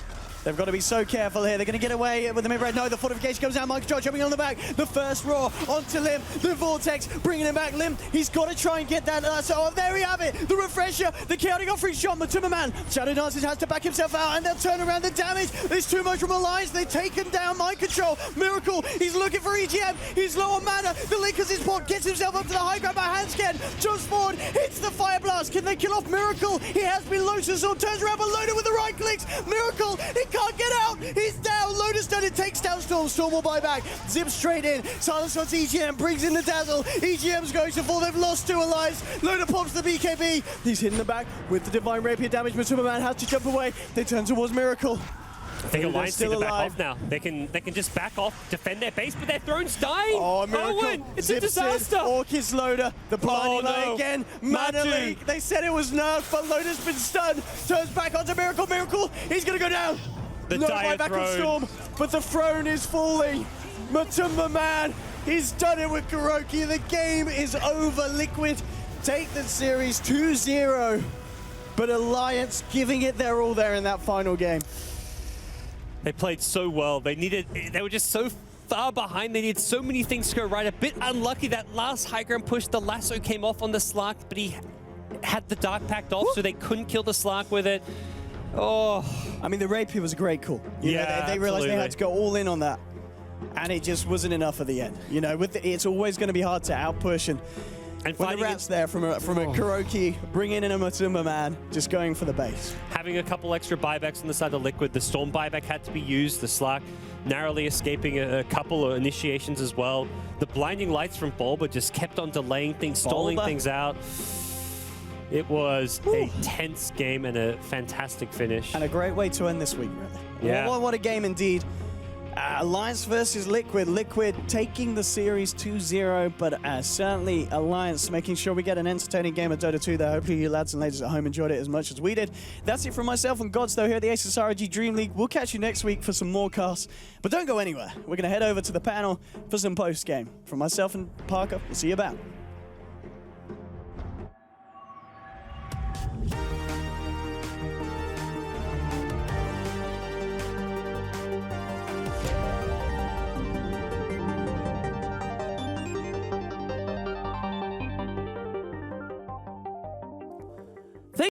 They've got to be so careful here. They're going to get away with the mid-red. No, the fortification comes out. Mike George jumping on the back. The first roar onto Lim. The Vortex bringing him back. Lim, he's got to try and get that. So there we have it. The refresher. The chaotic offering shot. Matuma Man. Shadow Dances has to back himself out, and they'll turn around the damage. There's too much from Alliance. They've taken down Mind Control. Miracle. He's looking for EGM. He's low on mana. The Linkers is port. Gets himself up to the high ground by Hansken. Jumps forward. Hits the Fire Blast. Can they kill off Miracle? He has been Lotus or turns around, but Loda with the right clicks. Miracle. He can't get out. He's down. Loda's done it takes down Storm. Storm will buy back. Zip straight in. Silence on EGM. Brings in the Dazzle. EGM's going to fall. They've lost 2 allies. Loader pops the BKB. He's hitting the back with the Divine Rapier damage. Matuma Man has to jump away. They turn towards Miracle. I think Alliance need to back off now. They can just back off, defend their base, but their throne's dying. Oh, Miracle. Owen, it's a Zips in. disaster. Orchis Loader. The blinding light again. Mana Matu. leak. They said it was nerfed, but Loader's been stunned. Turns back onto Miracle. Miracle. He's going to go down. The No dire back on throne. Storm, but the throne is falling. Matumba Man, he's done it with Kuroki. The game is over. Liquid take the series 2-0, but Alliance giving it their all there in that final game. They played so well. They were just so far behind. They needed so many things to go right. A bit unlucky that last high ground push. The lasso came off on the Slark, but he had the Dark Pact off, so they couldn't kill the Slark with it. Oh. I mean, the Rapier was a great call. You know, they realized they had to go all in on that, and it just wasn't enough at the end. You know, it's always going to be hard to outpush, and when the Rat's there from a Kuroki, bringing in a Matumba Man, just going for the base. Having a couple extra buybacks on the side of Liquid. The Storm buyback had to be used. The Slark narrowly escaping a couple of initiations as well. The blinding lights from Bulba just kept on delaying things, stalling things out. It was a tense game and a fantastic finish. And a great way to end this week, really. Yeah. What a game indeed. Alliance versus Liquid. Liquid taking the series 2-0, but certainly Alliance making sure we get an entertaining game of Dota 2 there. Hopefully you lads and ladies at home enjoyed it as much as we did. That's it from myself and Godstow here at the ASUS ROG Dream League. We'll catch you next week for some more casts, but don't go anywhere. We're going to head over to the panel for some post-game. From myself and Parker, we'll see you about.